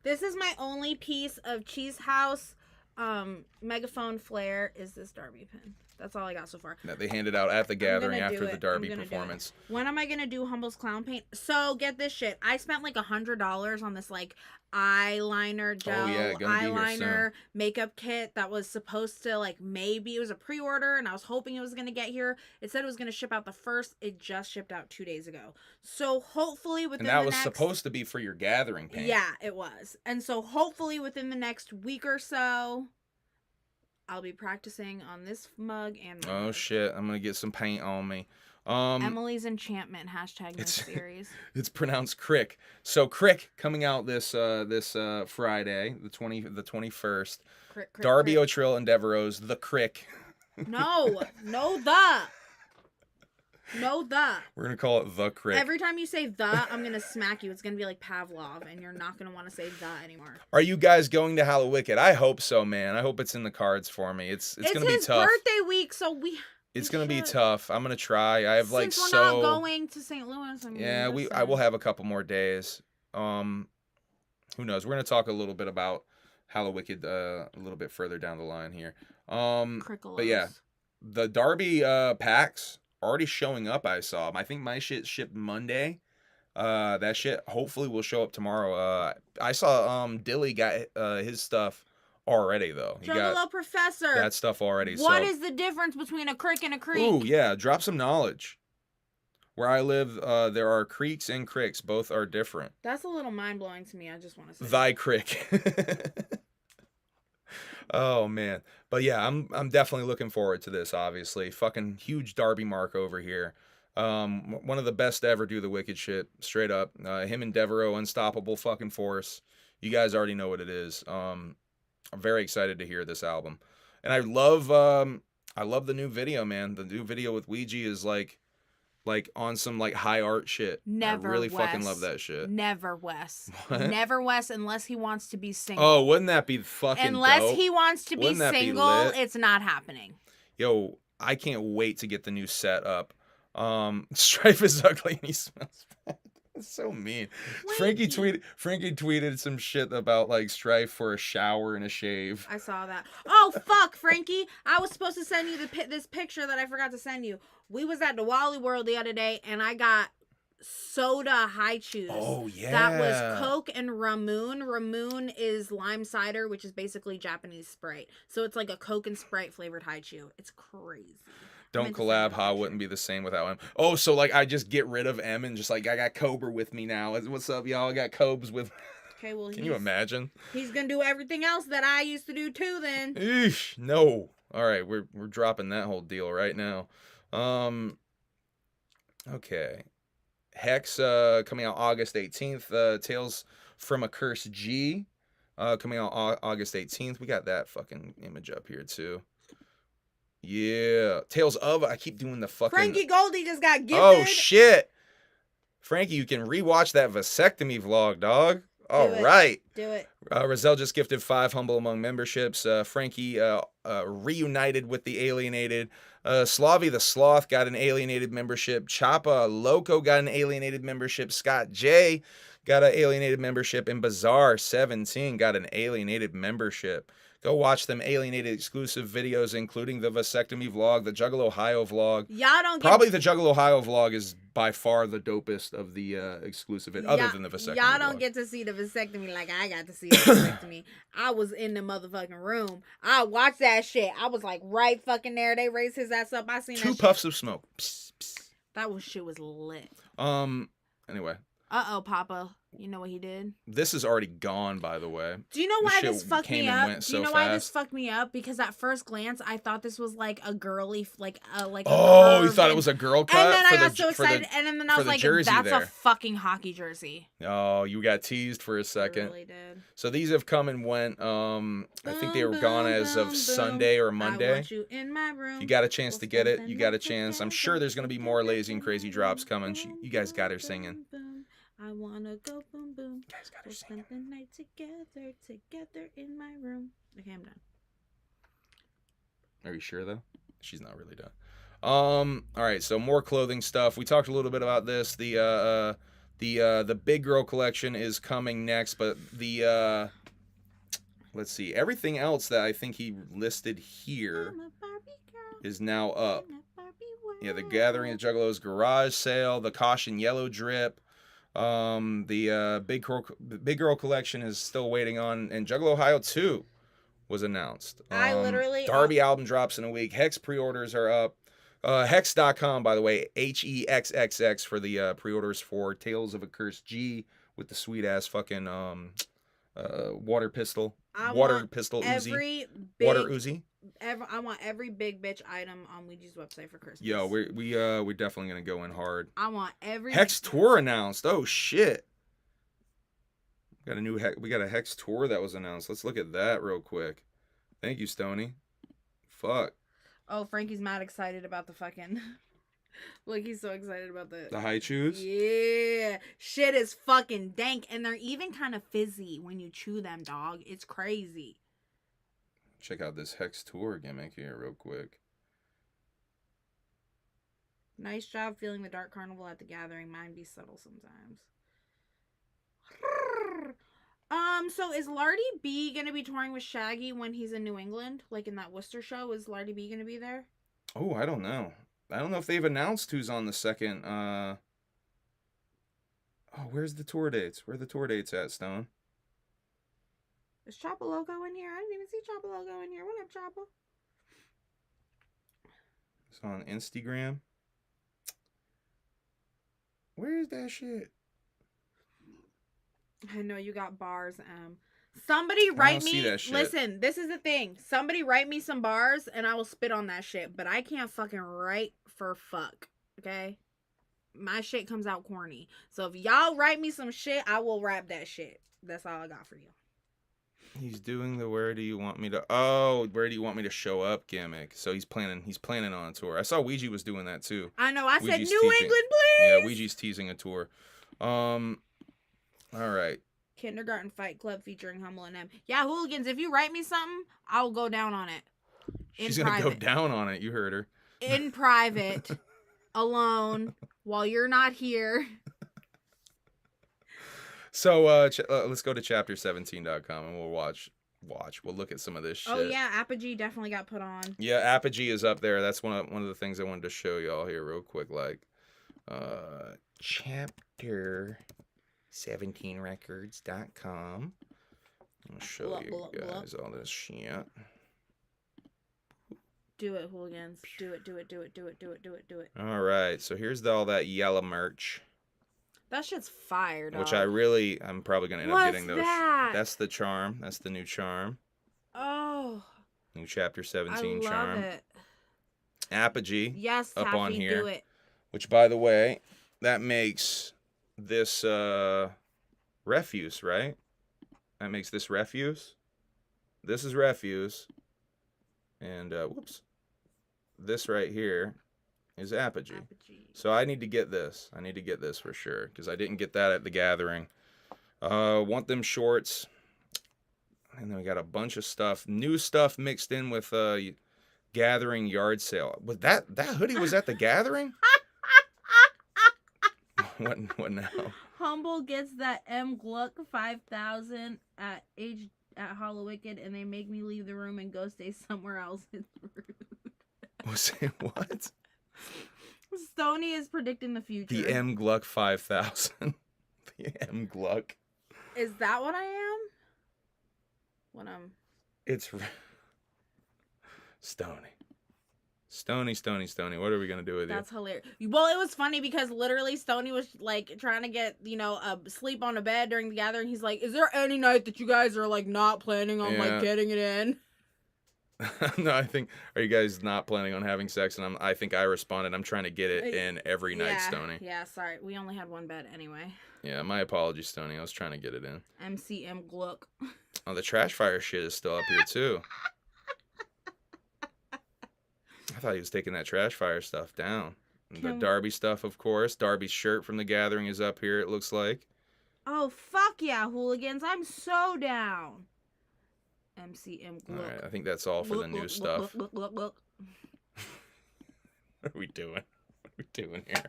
This is my only piece of Cheese House megaphone flare. Is this Darby pin? That's all I got so far. That they handed out at the Gathering after the Darby performance. When am I gonna do Humble's Clown Paint? So get this shit. I spent like $100 on this like eyeliner gel, eyeliner makeup kit that was supposed to like, maybe it was a pre-order and I was hoping it was gonna get here. It said it was gonna ship out the 1st. It just shipped out 2 days ago. So hopefully within the next... And that was supposed to be for your Gathering paint. Yeah, it was. And so hopefully within the next week or so, I'll be practicing on this mug and my mug. Shit, I'm gonna get some paint on me. Emily's Enchantment #next series. It's pronounced Crick. So Crick coming out this Friday, the 21st. Crick, Darby O'Trill and Devereaux, The Crick. No, We're gonna call it The Crick. Every time you say the, I'm gonna smack you. It's gonna be like Pavlov, and you're not gonna want to say the anymore. Are you guys going to Hallowicked? I hope so, man. I hope it's in the cards for me. It's gonna be tough. It's his birthday week, so it's gonna be tough. I'm gonna try. I have Since we're not going to St. Louis. I will have a couple more days. Who knows? We're gonna talk a little bit about Hallowicked a little bit further down the line here. But yeah, the Darby packs already showing up. I saw them. I think my shit shipped Monday. That shit hopefully will show up tomorrow. I saw Dilly got his stuff already though. He got Professor. That stuff already. What is the difference between a crick and a creek? Ooh, yeah, drop some knowledge. Where I live, there are creeks and cricks. Both are different. That's a little mind-blowing to me. I just want to say thy crick. Oh man. But yeah, I'm definitely looking forward to this, obviously. Fucking huge Darby mark over here. One of the best to ever do the wicked shit, straight up. Him and Devereaux, unstoppable fucking force. You guys already know what it is. I'm very excited to hear this album. And I love the new video, man. The new video with Ouija is like on some like high art shit. Never I really Wes. fucking love that shit. Never Wes. What? Never Wes unless he wants to be single. Oh, wouldn't that be fucking Unless dope? he wants to be single, it's not happening. Yo, I can't wait to get the new set up. Strife is ugly and he smells bad. That's so mean. Frankie tweeted some shit about like Strife for a shower and a shave. I saw that. Oh fuck, Frankie! I was supposed to send you this picture that I forgot to send you. We was at the Wally World the other day, and I got soda high chews. Oh yeah. That was Coke and Ramoon. Ramoon is lime cider, which is basically Japanese Sprite. So it's like a Coke and Sprite flavored high chew. It's crazy. Don't collab. Ha wouldn't be the same without him. Oh, so like I just get rid of M and just like I got Cobra with me now. What's up, y'all? I got Cobes with. Okay, well, can you imagine? He's gonna do everything else that I used to do too. Then. Eesh, no. All right, we're dropping that whole deal right now. Okay. Hex coming out August 18th. Tales from a Curse G coming out August 18th. We got that fucking image up here too. Yeah. Tales of, I keep doing the fucking Frankie Goldie just got gifted. Oh shit. Frankie, you can rewatch that vasectomy vlog, dog. All right. Do it. Roselle just gifted 5 Humble Among memberships. Frankie reunited with the Alienated. Slavy the Sloth got an Alienated membership. Choppa Loco got an Alienated membership. Scott J got an alienated membership, and Bazaar17 got an alienated membership. Go watch them alienated exclusive videos, including the vasectomy vlog, the Juggalo Ohio vlog. Y'all don't Probably the Juggalo Ohio vlog is by far the dopest of the exclusive, other than the vasectomy. Y'all don't get to see the vasectomy like I got to see the vasectomy. I was in the motherfucking room. I watched that shit. I was like right fucking there. They raised his ass up. I seen that 2 puffs of smoke. Psst, psst. That shit was lit. Anyway. Uh-oh, Papa. You know what he did? This is already gone, by the way. Do you know why this fucked me up? Do you know why this fucked me up? Because at first glance, I thought this was like a girly, like a oh, you thought it was a girl cut? And then I got so excited, and then I was like, that's a fucking hockey jersey. Oh, you got teased for a second. I really did. So these have come and went. I think they were gone as of Sunday or Monday. I want you in my room. If you got a chance to get it, you got a chance. I'm sure there's going to be more lazy and crazy drops coming. You guys got her singing. I wanna go boom boom. You guys got her singing. Spend the night together in my room. Okay, I'm done. Are you sure though? She's not really done. All right, so more clothing stuff. We talked a little bit about this. The big girl collection is coming next, but the let's see, everything else that I think he listed here is now up. Yeah, the Gathering of Juggalos garage sale, the Caution Yellow drip. The big girl collection is still waiting on, and Juggalo Ohio 2 was announced. I literally Darby album drops in a week. Hex pre-orders are up. Hex.com, by the way, HEXXX for the pre-orders for Tales of a Cursed G with the sweet ass fucking water pistol Uzi. Water Uzi. I want every big bitch item on Ouija's website for Christmas. Yo, we're definitely gonna go in hard. I want every Hex tour announced. Oh shit. We got a Hex tour that was announced. Let's look at that real quick. Thank you, Stoney. Fuck. Oh, Frankie's mad excited about the fucking like he's so excited about the high chews? Yeah. Shit is fucking dank, and they're even kind of fizzy when you chew them, dog. It's crazy. Check out this Hex tour gimmick here real quick. Nice job feeling the dark carnival at the Gathering. Mine be subtle sometimes. So is Lardy B gonna be touring with Shaggy when he's in New England? Like in that Worcester show? Is Lardy B gonna be there? Oh, I don't know. I don't know if they've announced who's on the second. Oh, where's the tour dates? Where are the tour dates at, Stone? Is Choppa Loco in here? I didn't even see Choppa Loco in here. What up, Choppa? It's on Instagram. Where is that shit? I know you got bars. Somebody write me. Listen, this is the thing. Somebody write me some bars and I will spit on that shit. But I can't fucking write for fuck. Okay? My shit comes out corny. So if y'all write me some shit, I will rap that shit. That's all I got for you. He's doing the where do you want me to show up gimmick. So he's planning on a tour. I saw Ouija was doing that too. I know. I said New England, please. Yeah, Ouija's teasing a tour. All right. Kindergarten Fight Club featuring Hummel and M. Yeah, hooligans, if you write me something, I'll go down on it. She's going to go down on it. You heard her. In private, alone, while you're not here. So let's go to chapter17.com and we'll watch. We'll look at some of this shit. Oh, yeah, Apogee definitely got put on. Yeah, Apogee is up there. That's one of the things I wanted to show y'all here real quick. Like, chapter17records.com. I'll show you guys all this shit. Do it, hooligans. Do it. All right, so here's all that yellow merch. That shit's fire, dog. Which I'm probably going to end up getting those. That? That's the charm. That's the new charm. Oh. New chapter 17 I charm. love it. Apogee. Yes, up Taffy, on here. do it. Which, by the way, that makes this refuse, right? That makes this refuse. This is refuse. And, whoops. This right here is Apogee. So I need to get this. I need to get this for sure. Because I didn't get that at the Gathering. Want them shorts. And then we got a bunch of stuff. New stuff mixed in with Gathering yard sale. Was that hoodie was at the Gathering? What now? Humble gets that M Gluck 5000 at Hallowicked, and they make me leave the room and go stay somewhere else. It's rude. Say what? Stoney is predicting the future. The M Gluck 5000. The M Gluck. Is that what I am? What It's Stony. Stony. What are we gonna do with you? That's hilarious. Well, it was funny because literally Stoney was like trying to get, sleep on a bed during the gathering. He's like, "Is there any night that you guys are like not planning on like getting it in?" No, are you guys not planning on having sex? And I think I responded, I'm trying to get it in every night, Stoney. Yeah, sorry. We only had one bed anyway. Yeah, my apologies, Stoney. I was trying to get it in. MCM Gluck. Oh, the trash fire shit is still up here, too. I thought he was taking that trash fire stuff down. The Darby stuff, of course. Darby's shirt from the gathering is up here, it looks like. Oh, fuck yeah, hooligans. I'm so down. MCM Gluck. All right, I think that's all for the new stuff. What are we doing? What are we doing here?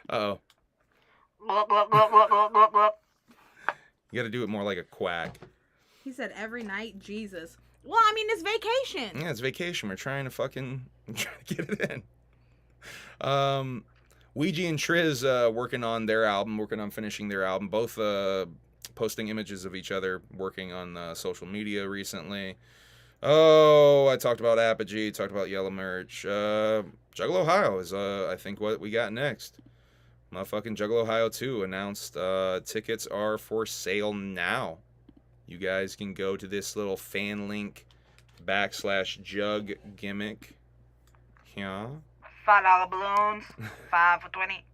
Uh-oh. You gotta do it more like a quack. He said every night, Jesus. Well, I mean, it's vacation. Yeah, it's vacation. We're trying to get it in. Ouija and Trizz working on finishing their album. Both posting images of each other working on social media recently. Oh, I talked about Apogee, talked about Yellow Merch. Juggalo Ohio is, I think, what we got next. Motherfucking Juggalo Ohio 2 announced tickets are for sale now. You guys can go to this little fan link /jug gimmick. Yeah. $5 balloons. 5 for 20.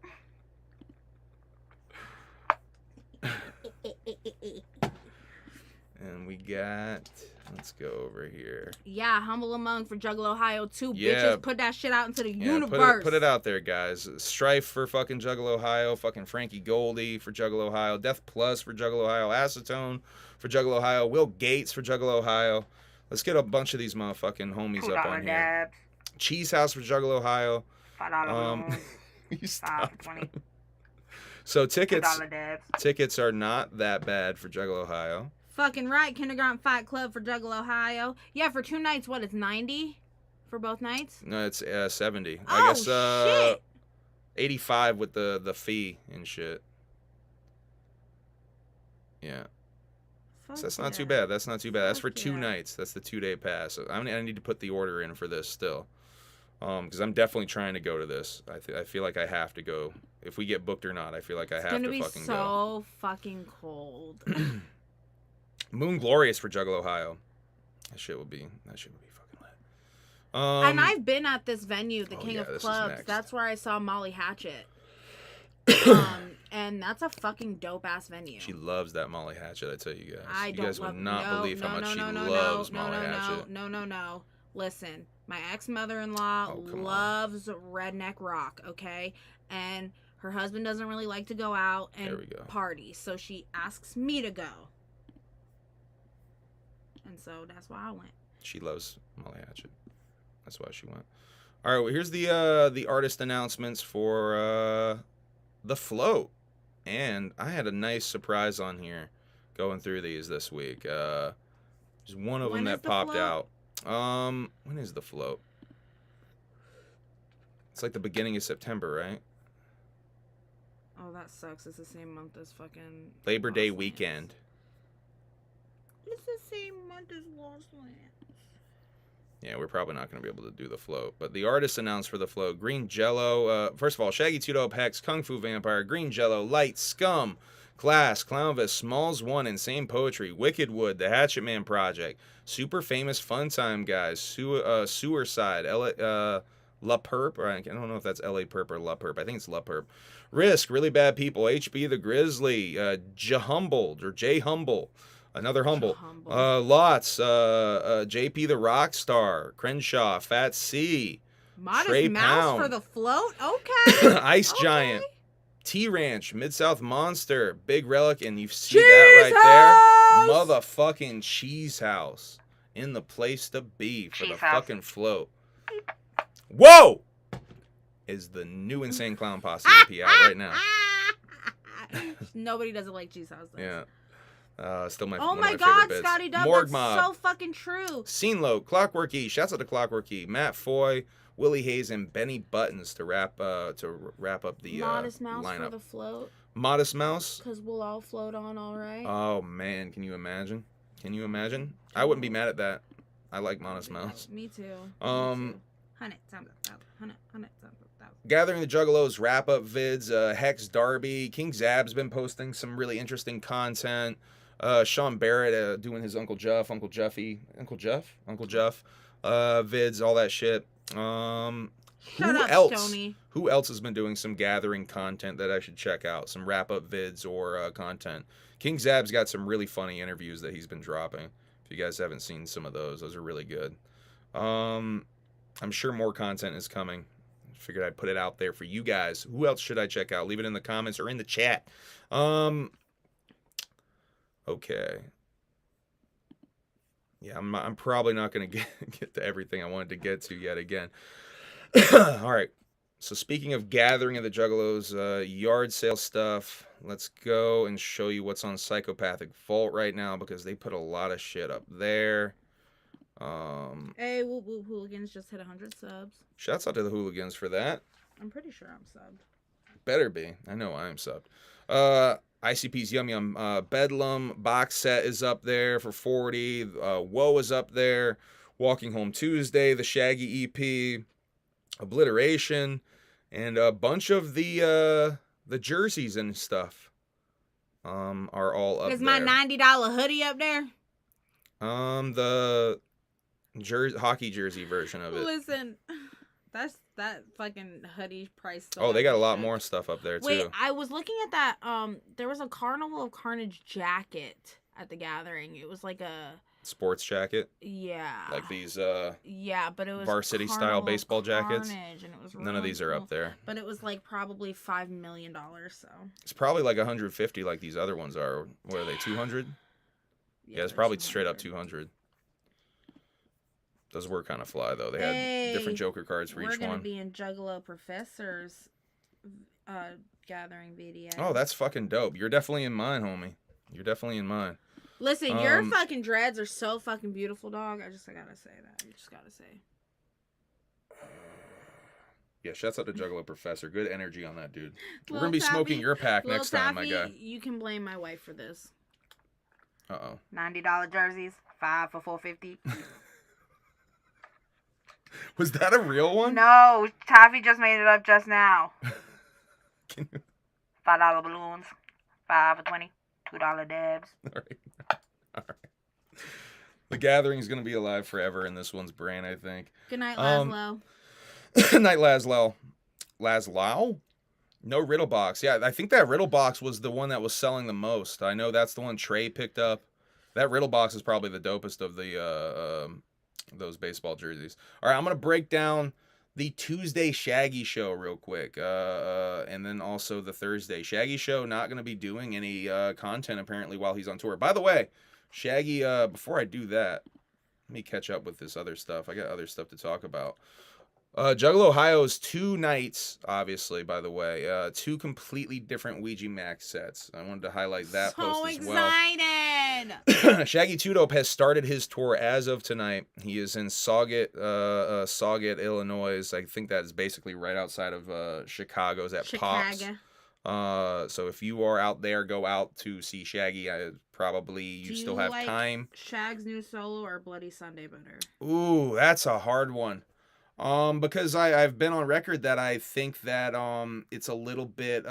And we got, let's go over here. Yeah, Humble Among for Juggalo Ohio 2. Yeah. Bitches, put that shit out into the universe. Put it out there, guys. Strife for fucking Juggalo Ohio. Fucking Frankie Goldie for Juggalo Ohio. Death Plus for Juggalo Ohio. Acetone for Juggalo Ohio. Will Gates for Juggalo Ohio. Let's get a bunch of these motherfucking homies up on here. Dabs. Cheese House for Juggalo Ohio. $5 balloons. You 5 stop. for 20. So tickets $2 are not that bad for Juggalo Ohio. Fucking right, Kindergarten Fight Club for Juggalo Ohio. Yeah, for 2 nights, what, it's 90 for both nights? No, it's 70. Oh, I guess shit. 85 with the fee and shit. Yeah. So that's not too bad. That's not too bad. That's for 2 nights. That's the 2-day pass. So I need to put the order in for this still. Because I'm definitely trying to go to this. I feel like I have to go. If we get booked or not, I feel like I have to fucking go. It's gonna be so fucking cold. Moon Glorious for Juggalo Ohio. That shit would be fucking lit. And I've been at this venue, the King of Clubs. That's where I saw Molly Hatchet. And that's a fucking dope ass venue. She loves that Molly Hatchet, I tell you guys. You guys would not believe how much she loves Molly Hatchet. No. Listen, my ex-mother-in-law loves redneck rock, okay? And her husband doesn't really like to go out and party, so she asks me to go. And so that's why I went. She loves Molly Hatchet. That's why she went. All right, well, here's the artist announcements for The Float. And I had a nice surprise on here going through these this week. There's one of them that popped out. When is The Float? It's like the beginning of September, right? Oh, that sucks. It's the same month as fucking Labor Day weekend. It's the same month as Lost Lands. Yeah, we're probably not going to be able to do The Float. But the artists announced for The Float: Green Jello, first of all, Shaggy 2 Dope Hex, Kung Fu Vampire, Green Jello, Light, Scum, Glass, Clownvis, Smalls 1, Insane Poetry, Wicked Wood, The Hatchet Man Project, Super Famous Fun Time Guys, Sewer Side, La Perp, or I don't know if that's L.A. Perp or La Perp. I think it's La Perp. Risk, Really Bad People, HB the Grizzly, Humbled, or J Humble, another Humble, Lots, JP the Rockstar, Crenshaw, Fat C, Modest Trey Mouse Pound, for The Float? Okay. Ice Giant, T-Ranch, Mid-South Monster, Big Relic, and you see that right there? Motherfucking Cheese House in the place to be for the fucking Float. Whoa! is the new Insane Clown Posse EP out right now. Nobody doesn't like G's house. Yeah. Still one Oh of my my God, favorite bits. Scotty Dub, Morgue that's Mob. so fucking true. Scene Low, Clockwork E, shouts out to Clockwork E, Matt Foy, Willie Hayes, and Benny Buttons to wrap up the Modest Mouse lineup. for the float. Modest Mouse. Because we'll all float on, all right. Oh man, can you imagine? Can you imagine? I wouldn't be mad at that. I like Modest Mouse. Me too. Gathering the Juggalos wrap up vids. Hex Darby, King Zab's been posting some really interesting content. Sean Barrett doing his Uncle Jeff vids, all that shit. Shut up, Stoney. Who else has been doing some gathering content that I should check out? Some wrap up vids or content. King Zab's got some really funny interviews that he's been dropping. If you guys haven't seen some of those are really good. I'm sure more content is coming. Figured I'd put it out there for you guys. Who else should I check out? Leave it in the comments or in the chat. Okay. Yeah, I'm probably not going to get to everything I wanted to get to yet again. All right. So speaking of gathering of the Juggalos, yard sale stuff, let's go and show you what's on Psychopathic Vault right now because they put a lot of shit up there. Hey, Whoop Whoop Hooligans just hit 100 subs. Shouts out to the Hooligans for that. I'm pretty sure I'm subbed. Better be. I know I am subbed. ICP's Yum Yum Bedlam box set is up there for 40. Woe is up there. Walking Home Tuesday, the Shaggy EP, Obliteration, and a bunch of the jerseys and stuff are all up there. Is my $90 hoodie up there? The hockey jersey version of it. Listen, that fucking hoodie price. Oh, they got a lot more stuff up there too. Wait, I was looking at that. There was a Carnival of Carnage jacket at the gathering. It was like a sports jacket. Yeah. Like these. Yeah, but it was varsity Carnival style baseball jackets. And it was really None of these are up there. But it was like probably $5 million. So. It's probably like 150, like these other ones are. What are they? 200. Yeah, it's probably 200. Straight up 200. Those were kind of fly though. They had different Joker cards for each one. We're gonna be in Juggalo Professor's gathering video. Oh, that's fucking dope. You're definitely in mine, homie. You're definitely in mine. Listen, your fucking dreads are so fucking beautiful, dog. I gotta say that. You just gotta say. Yeah, shouts out to Juggalo Professor. Good energy on that dude. We're Lil gonna be Taffy, smoking your pack Lil next time, Taffy, my guy. You can blame my wife for this. Uh-oh. $90 jerseys, 5 for $4.50. Was that a real one? No, Taffy just made it up just now. $5 balloons, 5 for $20, $2 dabs. All right. The gathering is going to be alive forever in this one's brain, I think. Good night, Laszlo. Night, Laszlo. Laszlo? No riddle box. Yeah, I think that riddle box was the one that was selling the most. I know that's the one Trey picked up. That riddle box is probably the dopest of the those baseball jerseys. All right, I'm going to break down the Tuesday Shaggy Show real quick, and then also the Thursday. Shaggy Show not going to be doing any content apparently while he's on tour. By the way, Shaggy, before I do that, let me catch up with this other stuff. I got other stuff to talk about. Juggalo Ohio's 2 nights, obviously, by the way. 2 completely different OUIJA MACC sets. I wanted to highlight that post as well. So excited! Shaggy Two-Dope has started his tour as of tonight. He is in Sauget, Illinois. I think that is basically right outside of Chicago's at Pops. So if you are out there, go out to see Shaggy. Probably you still have time. Shag's new solo or Bloody Sunday better? Ooh, that's a hard one. Because I've been on record that I think that it's a little bit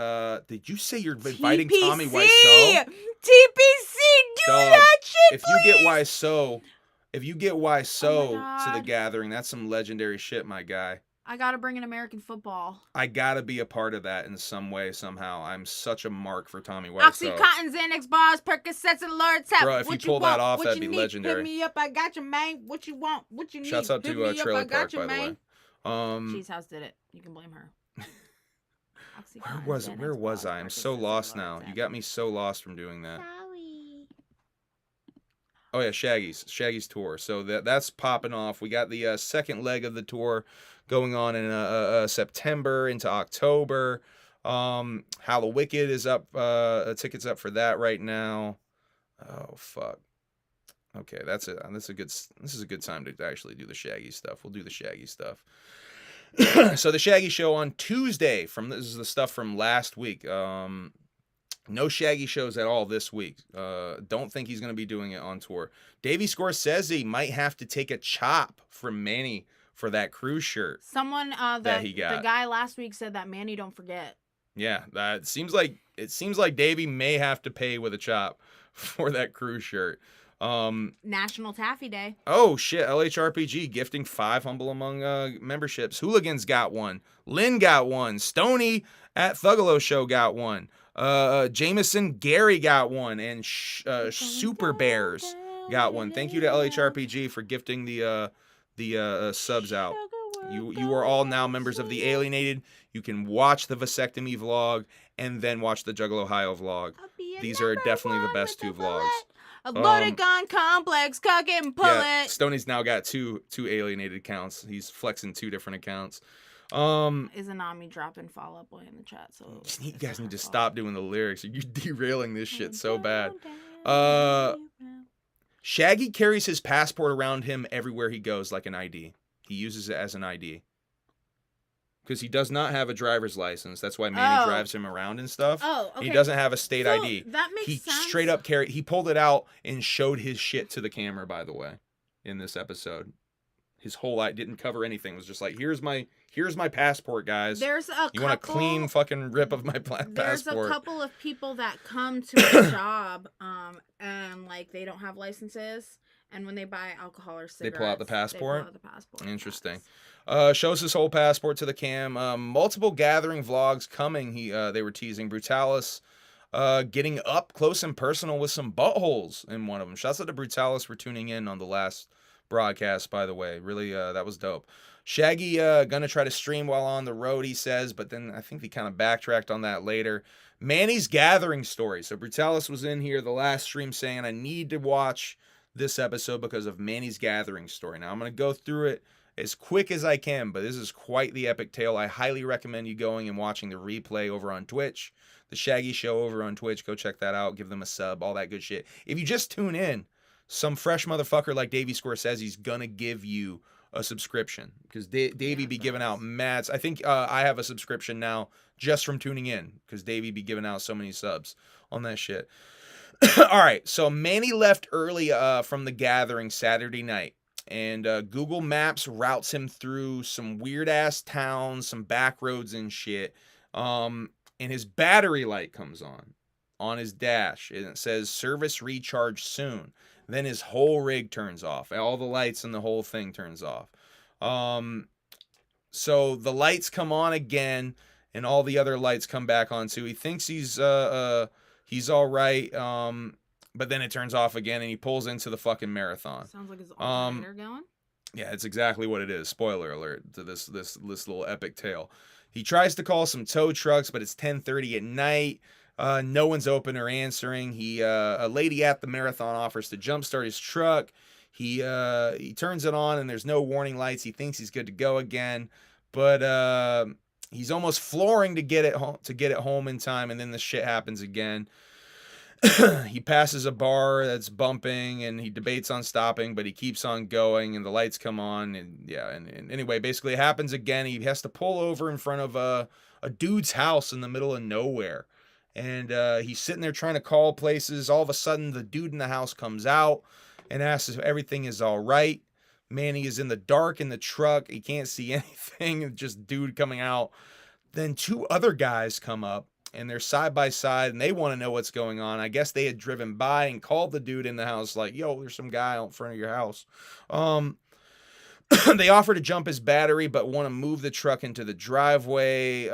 did you say you're inviting TPC! Tommy Wiseau? TPC, do that shit, if please! you get Wiseau to the gathering, that's some legendary shit, my guy. I gotta bring in American football. I gotta be a part of that in some way, somehow. I'm such a mark for Tommy Wiseau. Oxycontin, Xanax bars, Percocets, and Lord Tap. Bro, if you pull that off, that'd be legendary. Hit me up, I got you, man. What you want? What you need? Shouts out to Trailer Park, by the way. Cheese House did it. You can blame her. Where was I? I'm so lost now. You got me so lost from doing that. Sorry. Oh yeah, Shaggy's tour. So that's popping off. We got the second leg of the tour going on in September into October. Hallowicked is up. Tickets up for that right now. Oh fuck. Okay, that's it. This is a good time to actually do the Shaggy stuff. We'll do the Shaggy stuff. So the Shaggy Show on Tuesday. This is the stuff from last week. No Shaggy shows at all this week. Don't think he's going to be doing it on tour. Davey Scorsese might have to take a chop from Manny for that cruise shirt. Someone that he got. The guy last week said that Manny don't forget. Yeah, it seems like Davey may have to pay with a chop for that cruise shirt. National Taffy Day. Oh shit, LHRPG gifting 5 Humble Among memberships. Hooligans got one. Lynn got one. Stoney at Juggalo Show got one. Jameson Gary got one, and Super Bears got one. Thank you to LHRPG for gifting the subs out. You are all now members of the Alienated. You can watch the vasectomy vlog and then watch the Juggalo Ohio vlog. These are definitely the best 2 vlogs. A loaded gun complex, cock it and pull it. Stoney's now got two Alienated accounts. He's flexing 2 different accounts. Is Anami dropping Fall Out Boy in the chat? So you guys need to stop doing the lyrics. You're derailing this shit so bad. Shaggy carries his passport around him everywhere he goes like an ID. He uses it as an ID. Because he does not have a driver's license. That's why Manny drives him around and stuff. Oh, okay. He doesn't have a state so ID. That makes sense. He straight up he pulled it out and showed his shit to the camera, by the way, in this episode. His whole didn't cover anything. It was just like, here's my passport, guys. You want a clean fucking rip of my passport? There's a couple of people that come to a job, and like they don't have licenses, and when they buy alcohol or cigarettes, they pull out the passport. Interesting. Yes. Shows his whole passport to the cam. Multiple gathering vlogs coming. They were teasing Brutalis, getting up close and personal with some buttholes in one of them. Shouts out to Brutalis for tuning in on the last broadcast, by the way. Really, that was dope. Shaggy gonna try to stream while on the road, he says, but then I think he kind of backtracked on that later. Manny's gathering story. So Brutalis was in here the last stream saying, I need to watch this episode because of Manny's gathering story. Now I'm gonna go through it as quick as I can, but this is quite the epic tale. I highly recommend you going and watching the replay over on Twitch. The Shaggy Show over on Twitch. Go check that out. Give them a sub, all that good shit. If you just tune in, some fresh motherfucker like Davey Scorsese's gonna give you a subscription, because Davey be giving out mats. I think I have a subscription now just from tuning in, because Davey be giving out so many subs on that shit. All right, so Manny left early from the gathering Saturday night, and Google Maps routes him through some weird ass towns, some back roads and shit. And his battery light comes on his dash, and it says service recharge soon. Then his whole rig turns off. All the lights and the whole thing turns off. So the lights come on again, and all the other lights come back on too. He thinks he's all right, but then it turns off again, and he pulls into the fucking marathon. Sounds like his alternator going. Yeah, it's exactly what it is. Spoiler alert to this little epic tale. He tries to call some tow trucks, but it's 10:30 at night. No one's open or answering. A lady at the marathon offers to jumpstart his truck. He turns it on, and there's no warning lights. He thinks he's good to go again, but he's almost flooring to get it home in time, and then the shit happens again. He passes a bar that's bumping, and he debates on stopping, but he keeps on going, and the lights come on, and anyway, basically it happens again. He has to pull over in front of a dude's house in the middle of nowhere. And he's sitting there trying to call places. All of a sudden, the dude in the house comes out and asks if everything is all right. Manny is in the dark in the truck. He can't see anything. Just dude coming out. Then 2 other guys come up, and they're side by side, and they want to know what's going on. I guess they had driven by and called the dude in the house like, yo, there's some guy out in front of your house. They offer to jump his battery, but want to move the truck into the driveway.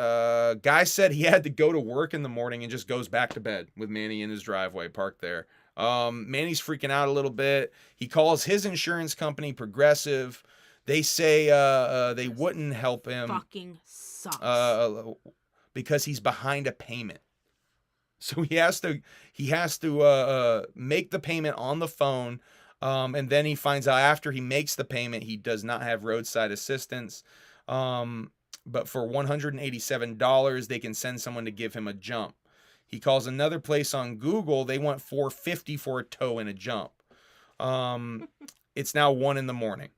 Guy said he had to go to work in the morning and just goes back to bed with Manny in his driveway parked there. Manny's freaking out a little bit. He calls his insurance company, Progressive. They say they wouldn't help him. Fucking sucks. Because he's behind a payment. So he has to make the payment on the phone. And then he finds out after he makes the payment, he does not have roadside assistance. But for $187, they can send someone to give him a jump. He calls another place on Google. They want $450 for a tow and a jump. It's now 1 a.m.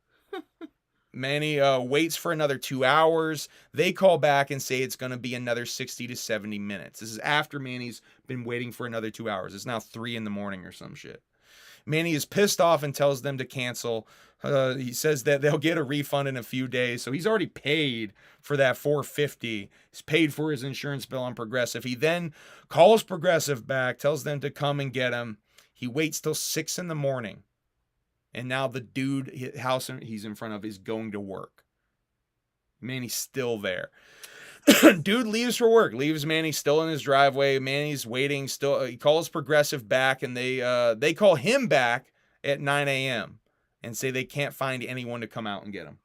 Manny waits for another 2 hours. They call back and say it's going to be another 60 to 70 minutes. This is after Manny's been waiting for another 2 hours. It's now 3 a.m. or some shit. Manny is pissed off and tells them to cancel. He says that they'll get a refund in a few days. So he's already paid for that $450. He's paid for his insurance bill on Progressive. He then calls Progressive back, tells them to come and get him. He waits till 6 a.m. And now the dude, house he's in front of, is going to work. Manny's still there. Dude leaves for work. Leaves Manny still in his driveway. Manny's waiting still. He calls Progressive back, and they call him back at 9 a.m. and say they can't find anyone to come out and get him.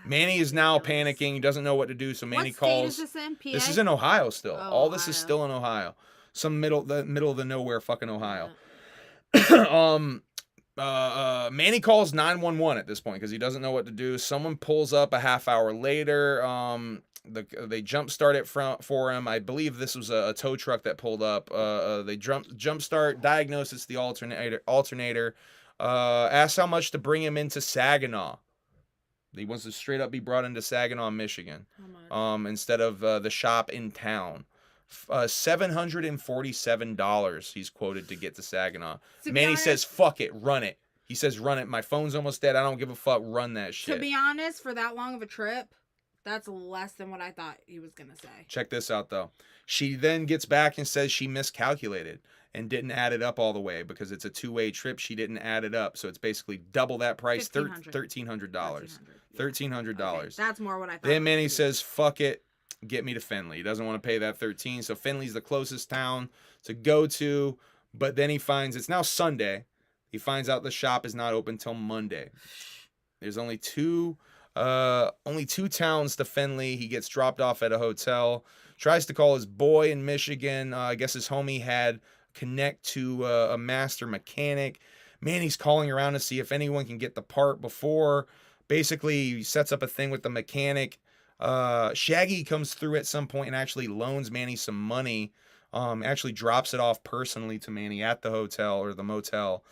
Manny is now panicking. He doesn't know what to do, so Manny calls. What state is this in? PA? This is in Ohio still. Oh, All this Ohio. is still in Ohio. Some middle of the nowhere fucking Ohio. Manny calls 911 at this point because he doesn't know what to do. Someone pulls up a half hour later. They jump start it for him. I believe this was a tow truck that pulled up. They jump start, diagnose it's the alternator. Asks how much to bring him into Saginaw. He wants to straight up be brought into Saginaw, Michigan, instead of the shop in town. $747 he's quoted to get to Saginaw. Manny says, fuck it, run it. He says, run it. My phone's almost dead. I don't give a fuck. Run that shit. To be honest, for that long of a trip, that's less than what I thought he was going to say. Check this out, though. She then gets back and says she miscalculated and didn't add it up all the way because it's a two-way trip. She didn't add it up. So it's basically double that price, $1,300. $1,300. Okay, that's more what I thought. Then Manny says, fuck it. Get me to Findlay. He doesn't want to pay that $13. So Findlay's the closest town to go to. But then he finds it's now Sunday. He finds out the shop is not open till Monday. There's only two towns to Findlay. He gets dropped off at a hotel. Tries to call his boy in Michigan. I guess his homie had connect to a master mechanic. Manny's calling around to see if anyone can get the part before. Basically, he sets up a thing with the mechanic. Shaggy comes through at some point and actually loans Manny some money. Actually drops it off personally to Manny at the hotel or the motel.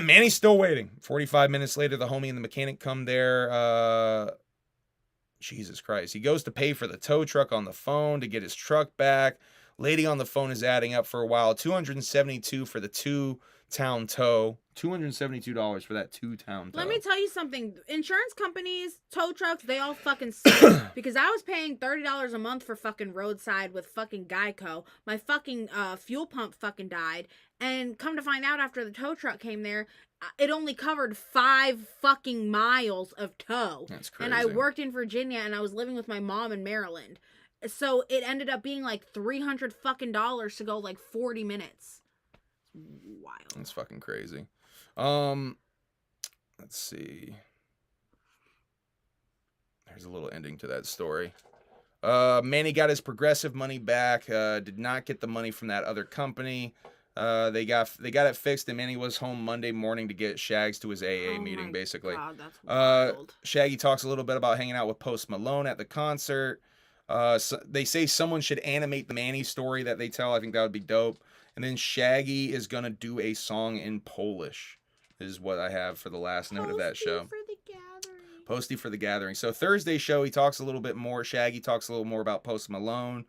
Manny's still waiting. 45 minutes later, the homie and the mechanic come there. Jesus Christ. He goes to pay for the tow truck on the phone to get his truck back. Lady on the phone is adding up for a while. $272 for the two-town tow. $272 for that two-town tow. Let me tell you something. Insurance companies, tow trucks, they all fucking suck. Because I was paying $30 a month for fucking roadside with fucking Geico. My fucking fuel pump fucking died. And come to find out after the tow truck came there, it only covered 5 fucking miles of tow. That's crazy. And I worked in Virginia and I was living with my mom in Maryland. So it ended up being like $300 fucking dollars to go like 40 minutes. Wild. That's fucking crazy. Let's see. There's a little ending to that story. Manny got his Progressive money back. Did not get the money from that other company. They got it fixed, and Manny was home Monday morning to get Shags to his AA meeting, basically. God, that's wild. Shaggy talks a little bit about hanging out with Post Malone at the concert. So they say someone should animate the Manny story that they tell. I think that would be dope. And then Shaggy is going to do a song in Polish, is what I have for the last note of that show. Posty for the Gathering. So Thursday show, he talks a little bit more. Shaggy talks a little more about Post Malone.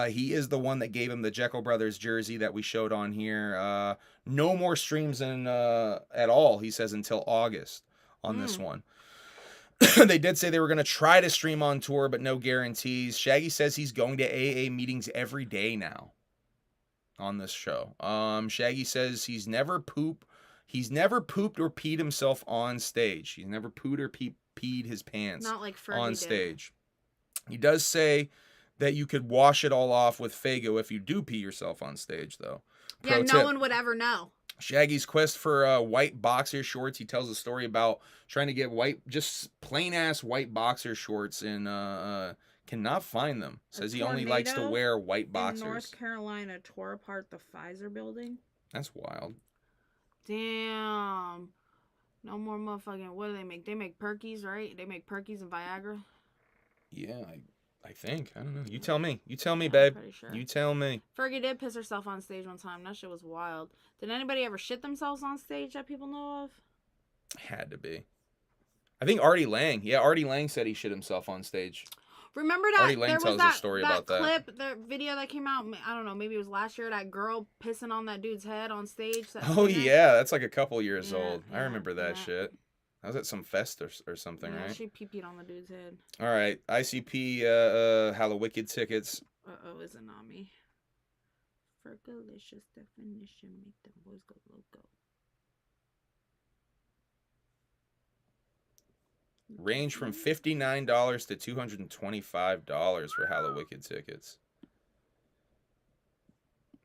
He is the one that gave him the Jekyll Brothers jersey that we showed on here. No more streams at all, he says, until August on this one. They did say they were going to try to stream on tour, but no guarantees. Shaggy says he's going to AA meetings every day now on this show. Shaggy says he's never pooped or peed himself on stage. He's never pooed or peed his pants Not like Fergie on did. stage. He does say that you could wash it all off with Faygo if you do pee yourself on stage, though. Yeah, no one would ever know. Shaggy's quest for white boxer shorts. He tells a story about trying to get just plain ass white boxer shorts and cannot find them. Says he only likes to wear white boxers. North Carolina tore apart the Pfizer building. That's wild. Damn. No more motherfucking. What do they make? They make Perkies, right? They make Perkies and Viagra. Yeah, I think. I don't know. You tell me. You tell me, I'm babe. pretty sure. You tell me. Fergie did piss herself on stage one time. That shit was wild. Did anybody ever shit themselves on stage that people know of? Had to be. I think Artie Lang. Yeah, Artie Lang said he shit himself on stage. Remember that Artie Lang there tells was a story about that. clip, the video that came out. I don't know, maybe it was last year. That girl pissing on that dude's head on stage. Oh yeah, that's like a couple years Yeah, old. I yeah, remember that yeah. shit. I was at some fest or something, Yeah, right? she pee-peed on the dude's head. All right, ICP Hallowicked tickets. Uh-oh, is it not me? Fergalicious definition, make them boys go loco. Range from $59 to $225 for Hallowicked tickets.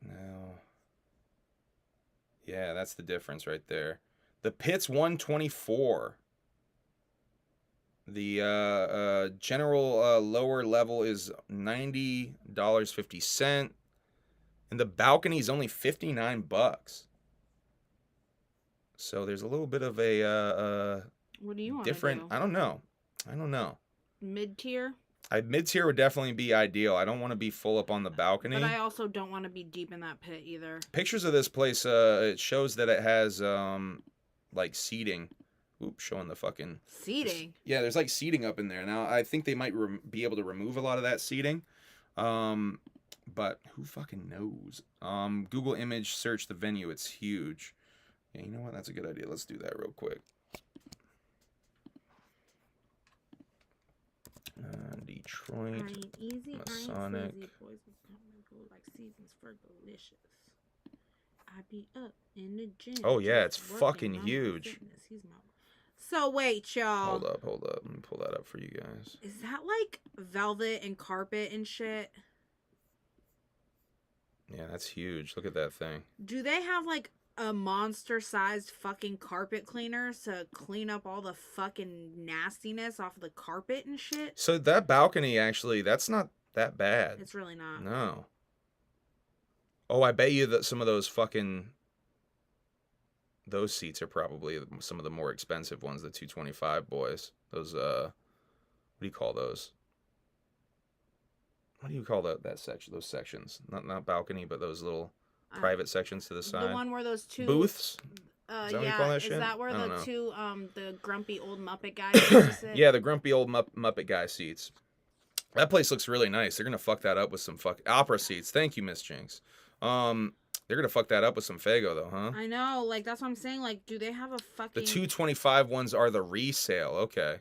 No. Yeah, that's the difference right there. The Pit's $124. The general lower level is $90.50. And the balcony is only $59. So there's a little bit of a What do you want different. to do? I don't know. Mid-tier? Mid-tier would definitely be ideal. I don't want to be full up on the balcony. But I also don't want to be deep in that pit either. Pictures of this place, it shows that it has like seating. Oops, showing the fucking Seating? Yeah, there's like seating up in there. Now, I think they might be able to remove a lot of that seating. But who fucking knows? Google image search the venue. It's huge. Yeah, you know what? That's a good idea. Let's do that real quick. Detroit, Masonic. I be up in the gym. Oh yeah, it's just fucking working on my huge. fitness. So wait, y'all. Hold up. Let me pull that up for you guys. Is that like velvet and carpet and shit? Yeah, that's huge. Look at that thing. Do they have like a monster-sized fucking carpet cleaner to clean up all the fucking nastiness off of the carpet and shit? So that balcony, actually, that's not that bad. It's really not. No. Oh, I bet you that some of those seats are probably some of the more expensive ones, the 225 boys. Those, what do you call those? What do you call that section? Those sections, not balcony, but those little private sections to the side. The one where those two booths. Is that what you call that is shit? that where I don't the know. two the grumpy old Muppet guys used to sit? Yeah, the grumpy old Muppet guy seats. That place looks really nice. They're gonna fuck that up with some opera seats. Thank you, Miss Jinx. They're gonna fuck that up with some Fago though, huh? I know, like that's what I'm saying. Like, do they have a fucking? The 225 ones are the resale. Okay.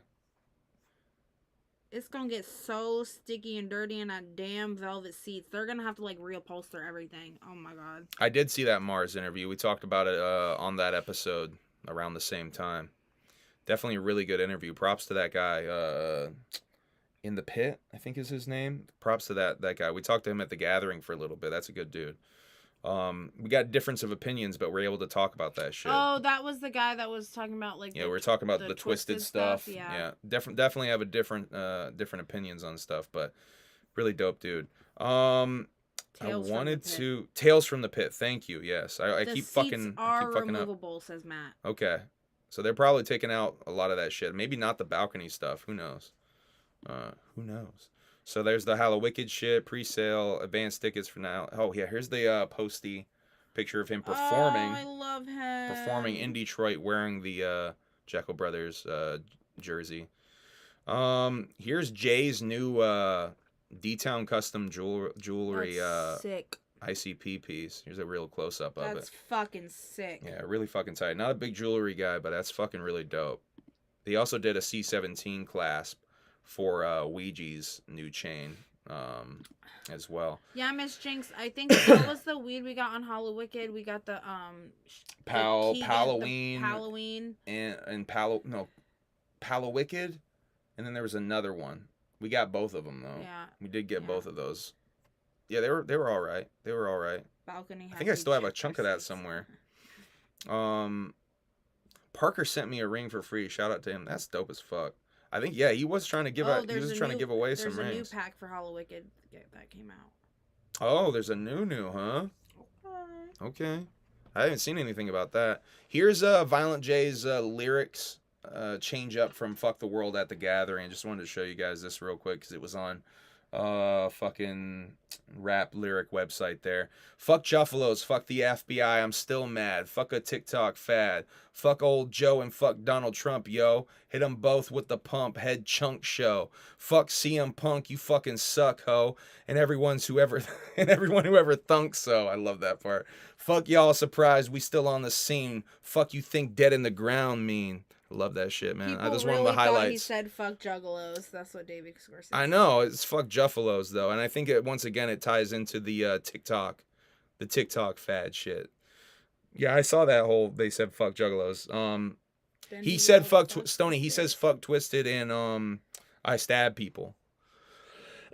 It's gonna get so sticky and dirty in that damn velvet seats. They're gonna have to like reupholster everything. Oh my god. I did see that Mars interview. We talked about it on that episode around the same time. Definitely a really good interview. Props to that guy in the pit, I think is his name. Props to that guy. We talked to him at the gathering for a little bit. That's a good dude. We got difference of opinions, but we're able to talk about that shit. Oh, that was the guy that was talking about like. Yeah, we're talking about the twisted stuff. Yeah. Definitely have a different opinions on stuff, but really dope dude. Tales from the Pit. Thank you. Yes, I keep fucking removable, up. Says Matt. Okay, so they're probably taking out a lot of that shit. Maybe not the balcony stuff. Who knows? Who knows? So there's the Hallowicked shit, pre-sale, advanced tickets for now. Oh yeah, here's the posty picture of him performing. Oh, I love him. Performing in Detroit wearing the Jekyll Brothers jersey. Here's Jay's new D-Town custom jewelry sick. ICP piece. Here's a real close-up of it. That's fucking sick. Yeah, really fucking tight. Not a big jewelry guy, but that's fucking really dope. He also did a C17 clasp for Ouija's new chain as well. Yeah, Miss Jinx, I think that was the weed we got on Hallowicked. We got the Halloween and Hallowicked, and then there was another one. We got both of them though. Yeah, we did get both of those. Yeah, they were all right. They were all right. Balcony. I think I still have a chunk of that somewhere. Parker sent me a ring for free. Shout out to him. That's dope as fuck. I think he was trying to give give away some rings. There's a new pack for Hallowicked that came out. Oh, there's a new, huh? Okay. I haven't seen anything about that. Here's Violent J's lyrics change up from "Fuck the World" at the Gathering. I just wanted to show you guys this real quick because it was on fucking rap lyric website there. Fuck Juggalos, fuck the FBI, I'm still mad. Fuck a TikTok fad. Fuck old Joe and fuck Donald Trump, yo. Hit them both with the pump, head chunk show. Fuck CM Punk, you fucking suck, ho. And everyone who ever thunk so. I love that part. Fuck y'all, surprised we still on the scene. Fuck you think dead in the ground mean. I love that shit, man. People That's really one of the highlights. He said "fuck Juggalos." That's what David Scorsese said. I know it's fuck Juggalos though, and I think once again it ties into the TikTok fad shit. Yeah, I saw that whole they said fuck Juggalos. He said fuck Stoney. He says fuck Twisted and I stab people.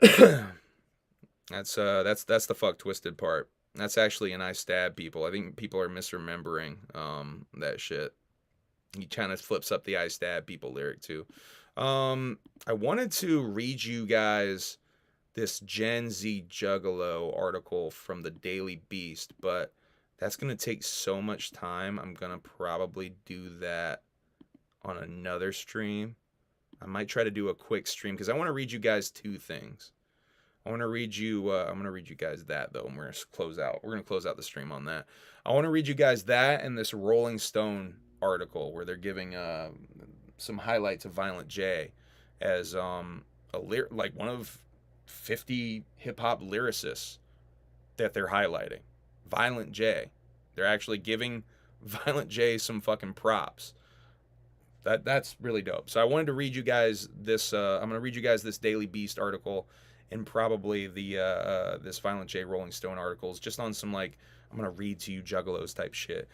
That's the fuck Twisted part. That's actually an I stab people. I think people are misremembering that shit. He kind of flips up the I stab people lyric too. I wanted to read you guys this Gen Z Juggalo article from the Daily Beast, but that's going to take so much time. I'm going to probably do that on another stream. I might try to do a quick stream because I want to read you guys two things. I want to read you, I'm going to read you guys that though, and we're going to close out. We're going to close out the stream on that. I want to read you guys that and this Rolling Stone article where they're giving some highlights of Violent J as like one of 50 hip hop lyricists that they're highlighting. Violent J. They're actually giving Violent J some fucking props. That's really dope. So I wanted to read you guys this. I'm gonna read you guys this Daily Beast article and probably the this Violent J Rolling Stone articles just on some like I'm gonna read to you Juggalos type shit.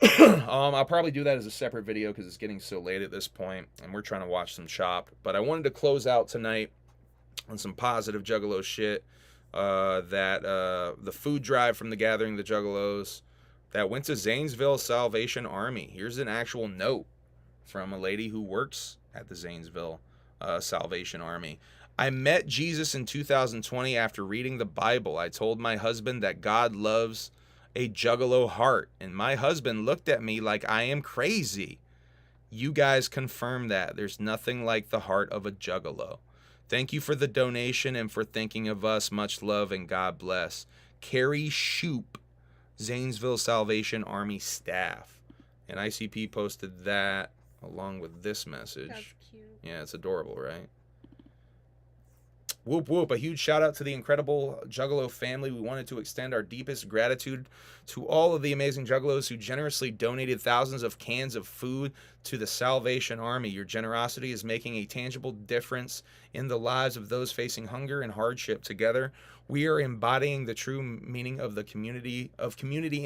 I'll probably do that as a separate video because it's getting so late at this point and we're trying to watch some Chopped. But I wanted to close out tonight on some positive Juggalo shit. That the food drive from the Gathering, the Juggalos, that went to Zanesville Salvation Army. Here's an actual note from a lady who works at the Zanesville Salvation Army. I met Jesus in 2020 after reading the Bible. I told my husband that God loves a Juggalo heart, and my husband looked at me like I am crazy. You guys confirm that. There's nothing like the heart of a Juggalo. Thank you for the donation and for thinking of us. Much love and God bless. Carrie Shoop, Zanesville Salvation Army staff. And ICP posted that along with this message. That's cute. Yeah, it's adorable, right? Whoop whoop, a huge shout out to the incredible Juggalo family. We wanted to extend our deepest gratitude to all of the amazing Juggalos who generously donated thousands of cans of food to the Salvation Army. Your generosity is making a tangible difference in the lives of those facing hunger and hardship. Together, we are embodying the true meaning of the community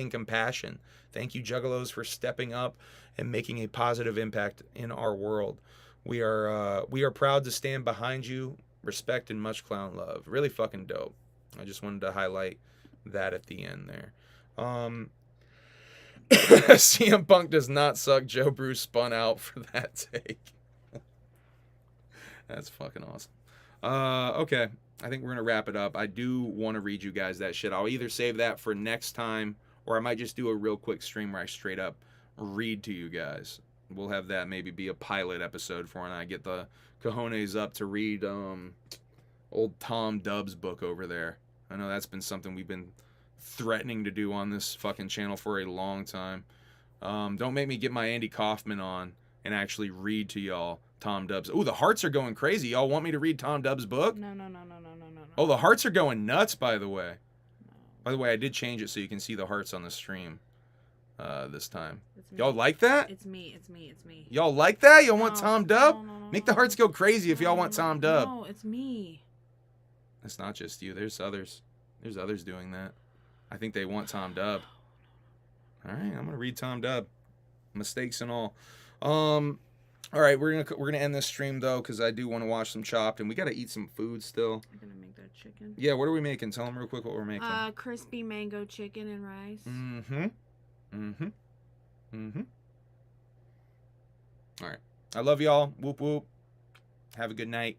and compassion. Thank you, Juggalos, for stepping up and making a positive impact in our world. We are proud to stand behind you. Respect and much clown love. Really fucking dope. I just wanted to highlight that at the end there. CM Punk does not suck. Joe Bruce spun out for that take. That's fucking awesome. Okay. I think we're going to wrap it up. I do want to read you guys that shit. I'll either save that for next time or I might just do a real quick stream where I straight up read to you guys. We'll have that maybe be a pilot episode for when I get the cojones up to read old Tom Dub's book over there. I know that's been something we've been threatening to do on this fucking channel for a long time. Don't make me get my Andy Kaufman on and actually read to y'all Tom Dub's. Oh, the hearts are going crazy. Y'all want me to read Tom Dub's book? No. Oh, the hearts are going nuts, by the way. No. By the way, I did change it so you can see the hearts on the stream this time. Y'all like that? It's me. Y'all like that? Y'all want Tom Dub? No. Make the hearts go crazy if y'all want Tom Dub. No, it's me. It's not just you. There's others. There's others doing that. I think they want Tom Dub. All right, I'm gonna read Tom Dub. Mistakes and all. All right, we're gonna end this stream though because I do want to watch some Chopped and we gotta eat some food still. I'm gonna make that chicken. Yeah, what are we making? Tell them real quick what we're making. Crispy mango chicken and rice. All right. I love y'all. Whoop whoop. Have a good night.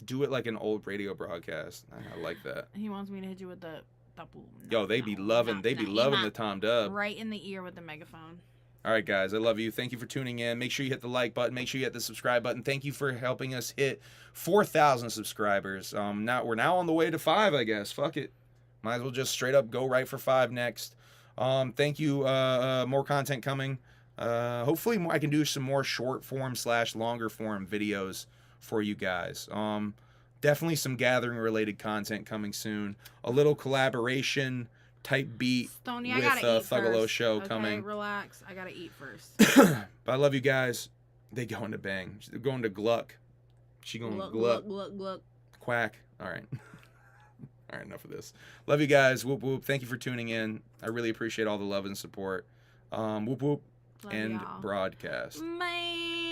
Do it like an old radio broadcast. I like that. He wants me to hit you with the tapu. Yo, they be loving the Tom Dub. Right in the ear with the megaphone. All right, guys, I love you. Thank you for tuning in. Make sure you hit the like button. Make sure you hit the subscribe button. Thank you for helping us hit 4,000 subscribers. We're now on the way to 5, I guess. Fuck it. Might as well just straight up go right for 5 next. Thank you. More content coming. Hopefully I can do some more short form / longer form videos for you guys. Definitely some gathering related content coming soon. A little collaboration type beat Stoney, with Juggalo Show okay, coming. Relax. I gotta eat first. But I love you guys. They going to bang. They're going to gluck. She going to gluck. Gluck. Quack. All right. All right, enough of this. Love you guys. Whoop whoop. Thank you for tuning in. I really appreciate all the love and support. Whoop whoop. Love End y'all. broadcast. Bye.